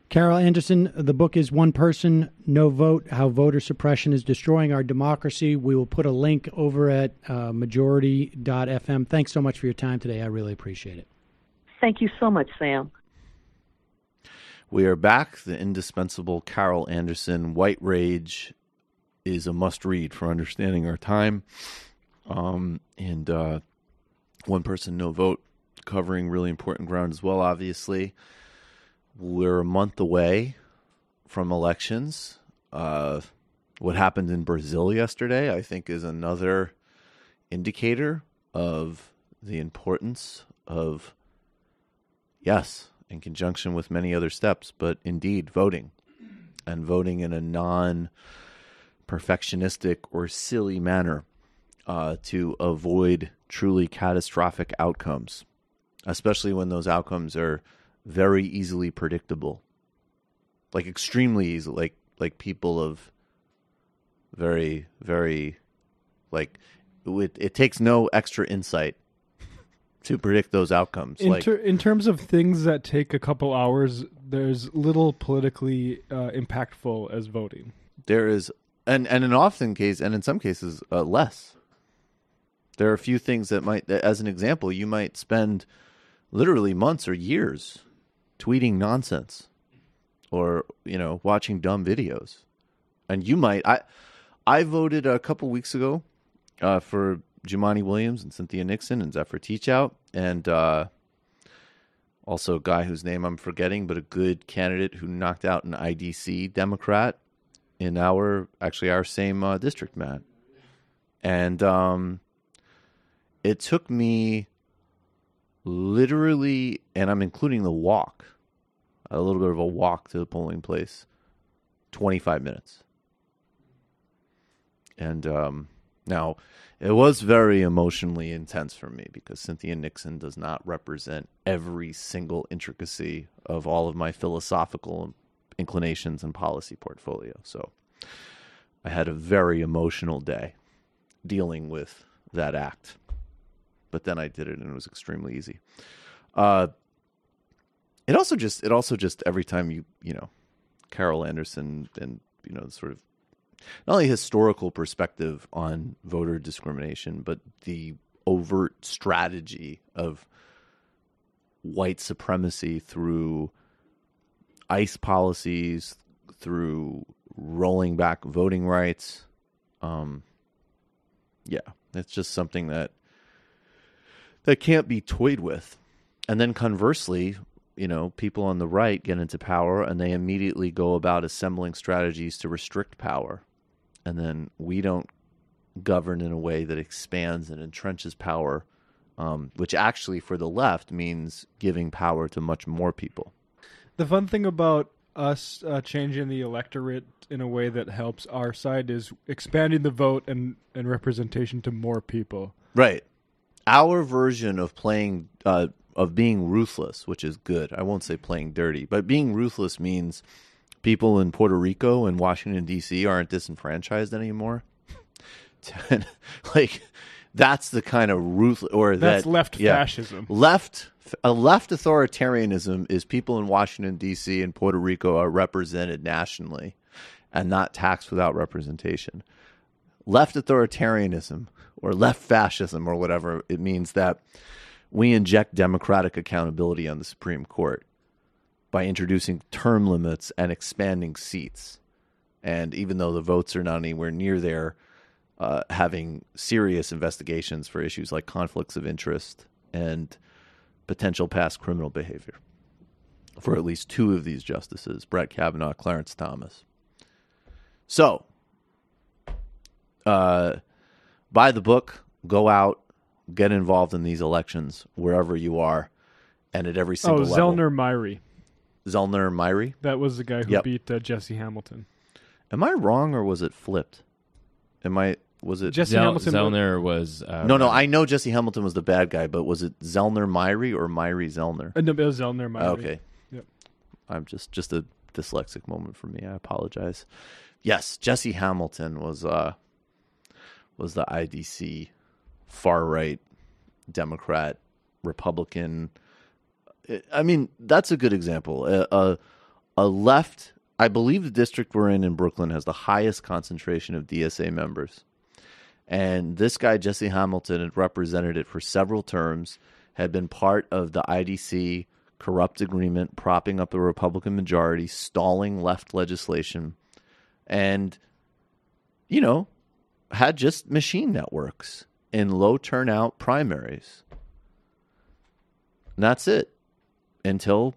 Carol Anderson, the book is One Person, No Vote, How Voter Suppression is Destroying Our Democracy. We will put a link over at majority.fm. Thanks so much for your time today. I really appreciate it. Thank you so much, Sam. We are back. The indispensable Carol Anderson, White Rage, is a must-read for understanding our time. And One Person, No Vote, covering really important ground as well, obviously. We're a month away from elections. What happened in Brazil yesterday, I think, is another indicator of the importance of, yes, in conjunction with many other steps, but indeed voting, and voting in a non-perfectionistic or silly manner to avoid truly catastrophic outcomes, especially when those outcomes are very easily predictable, like extremely easy, like people of very, very, like it takes no extra insight to predict those outcomes. In terms of things that take a couple hours, there's little politically impactful as voting. There is, and in some cases, less. There are a few things that might, as an example, you might spend literally months or years tweeting nonsense or, watching dumb videos. And you might, I voted a couple weeks ago for Jumaane Williams and Cynthia Nixon and Zephyr Teachout, and also a guy whose name I'm forgetting, but a good candidate who knocked out an IDC Democrat in our same district, Matt. And it took me literally, and I'm including the walk, a little bit of a walk to the polling place, 25 minutes. And now, it was very emotionally intense for me because Cynthia Nixon does not represent every single intricacy of all of my philosophical inclinations and policy portfolio. So I had a very emotional day dealing with that act. But then I did it, and it was extremely easy. It also just every time you Carol Anderson and sort of not only historical perspective on voter discrimination, but the overt strategy of white supremacy through ICE policies, through rolling back voting rights. It's just something that can't be toyed with. And then conversely, people on the right get into power and they immediately go about assembling strategies to restrict power. And then we don't govern in a way that expands and entrenches power, which actually for the left means giving power to much more people. The fun thing about us changing the electorate in a way that helps our side is expanding the vote and representation to more people. Right. our version of playing of being ruthless, which is good. I won't say playing dirty, but being ruthless means people in Puerto Rico and Washington D.C. aren't disenfranchised anymore. Like, that's the kind of ruthless, or That's that left fascism. Left authoritarianism is people in Washington D.C. and Puerto Rico are represented nationally and not taxed without representation. Left authoritarianism or left fascism or whatever, it means that we inject democratic accountability on the Supreme Court by introducing term limits and expanding seats. And even though the votes are not anywhere near there, having serious investigations for issues like conflicts of interest and potential past criminal behavior for at least two of these justices, Brett Kavanaugh, Clarence Thomas. So, buy the book, go out, get involved in these elections wherever you are and at every single level. Zellner Myrie. Zellner Myrie? That was the guy who beat Jesse Hamilton. Am I wrong or was it flipped? Was it Jesse Hamilton? Zellner was no. I know Jesse Hamilton was the bad guy, but was it Zellner Myrie or Myrie Zellner? No, it was Zellner Myrie. Okay. Yep. I'm just a dyslexic moment for me. I apologize. Yes, Jesse Hamilton was the IDC far right Democrat Republican. I mean, that's a good example. A left. I believe the district we're in Brooklyn has the highest concentration of DSA members. And this guy, Jesse Hamilton, had represented it for several terms, had been part of the IDC corrupt agreement, propping up the Republican majority, stalling left legislation, and, had just machine networks in low turnout primaries. And that's it. Until,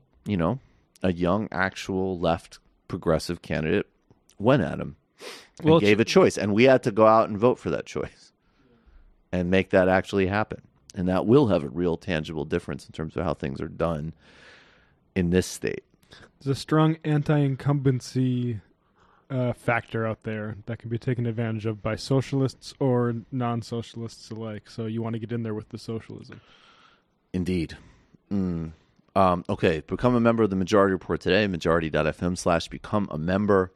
a young, actual left progressive candidate went at him and gave a choice. And we had to go out and vote for that choice and make that actually happen. And that will have a real tangible difference in terms of how things are done in this state. There's a strong anti-incumbency factor out there that can be taken advantage of by socialists or non-socialists alike. So you want to get in there with the socialism. Indeed. Okay, become a member of the Majority Report today, majority.fm/become a member.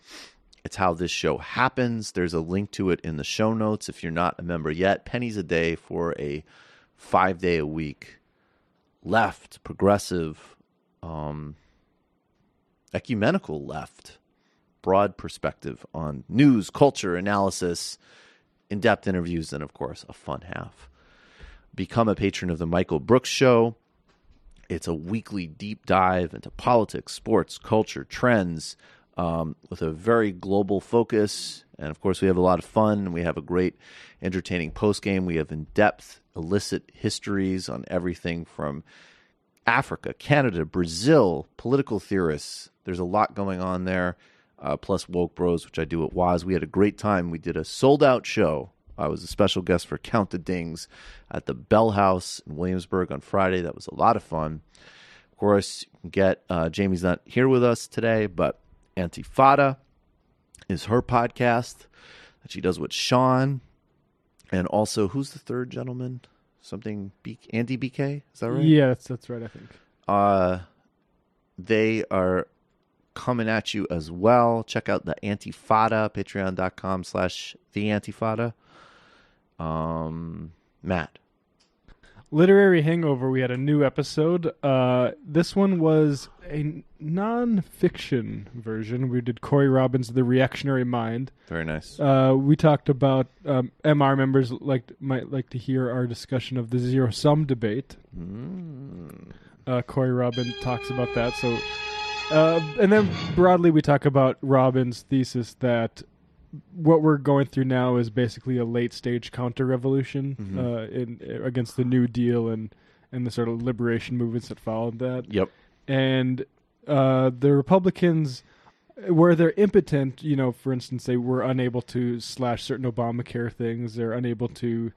It's how this show happens. There's a link to it in the show notes if you're not a member yet. Pennies a day for a 5-day-a-week left, progressive, ecumenical left, broad perspective on news, culture, analysis, in-depth interviews, and, of course, a fun half. Become a patron of the Michael Brooks Show. It's a weekly deep dive into politics, sports, culture, trends, with a very global focus. And, of course, we have a lot of fun. We have a great, entertaining postgame. We have in-depth, illicit histories on everything from Africa, Canada, Brazil, political theorists. There's a lot going on there, plus Woke Bros, which I do at WAS. We had a great time. We did a sold-out show. I was a special guest for Count the Dings at the Bell House in Williamsburg on Friday. That was a lot of fun. Of course, you can get Jamie's not here with us today, but Antifada is her podcast that she does with Sean. And also, who's the third gentleman? Andy BK? Is that right? Yeah, that's right, I think. They are coming at you as well. Check out the Antifada, patreon.com/theantifada. Matt. Literary Hangover, we had a new episode. This one was a non-fiction version. We did Corey Robbins' The Reactionary Mind. Very nice. We talked about MR members might like to hear our discussion of the zero-sum debate. Corey Robbins talks about that. So, and then broadly we talk about Robbins' thesis that what we're going through now is basically a late-stage counter-revolution against the New Deal and the sort of liberation movements that followed that. Yep. And the Republicans, where they're impotent, for instance, they were unable to slash certain Obamacare things. They're unable to,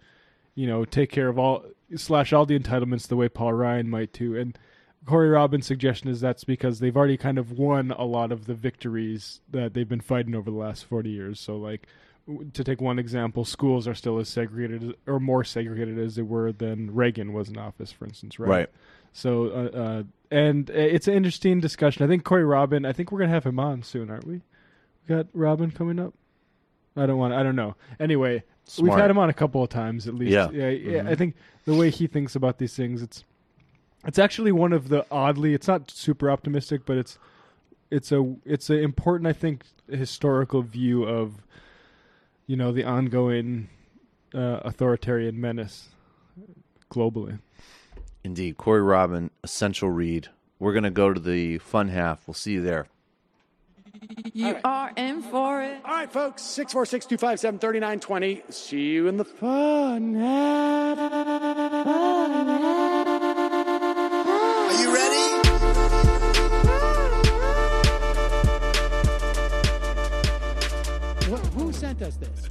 take care of slash all the entitlements the way Paul Ryan might too. And Corey Robbins' suggestion is that's because they've already kind of won a lot of the victories that they've been fighting over the last 40 years. So, to take one example, schools are still as segregated or more segregated as they were than Reagan was in office, for instance, right? Right. So, and it's an interesting discussion. I think Corey Robin, I think we're going to have him on soon, aren't we? We got Robin coming up? I don't know. Anyway, Smart. we've had him on a couple of times at least. Yeah. Yeah. I think the way he thinks about these things, it's actually one of the oddly, it's not super optimistic, but it's an important, I think, historical view of, the ongoing authoritarian menace globally. Indeed. Corey Robin, essential read. We're going to go to the fun half. We'll see you there. You are in for it. All right, folks, 646-257-3920. See you in the fun half. Are you ready? Who sent us this?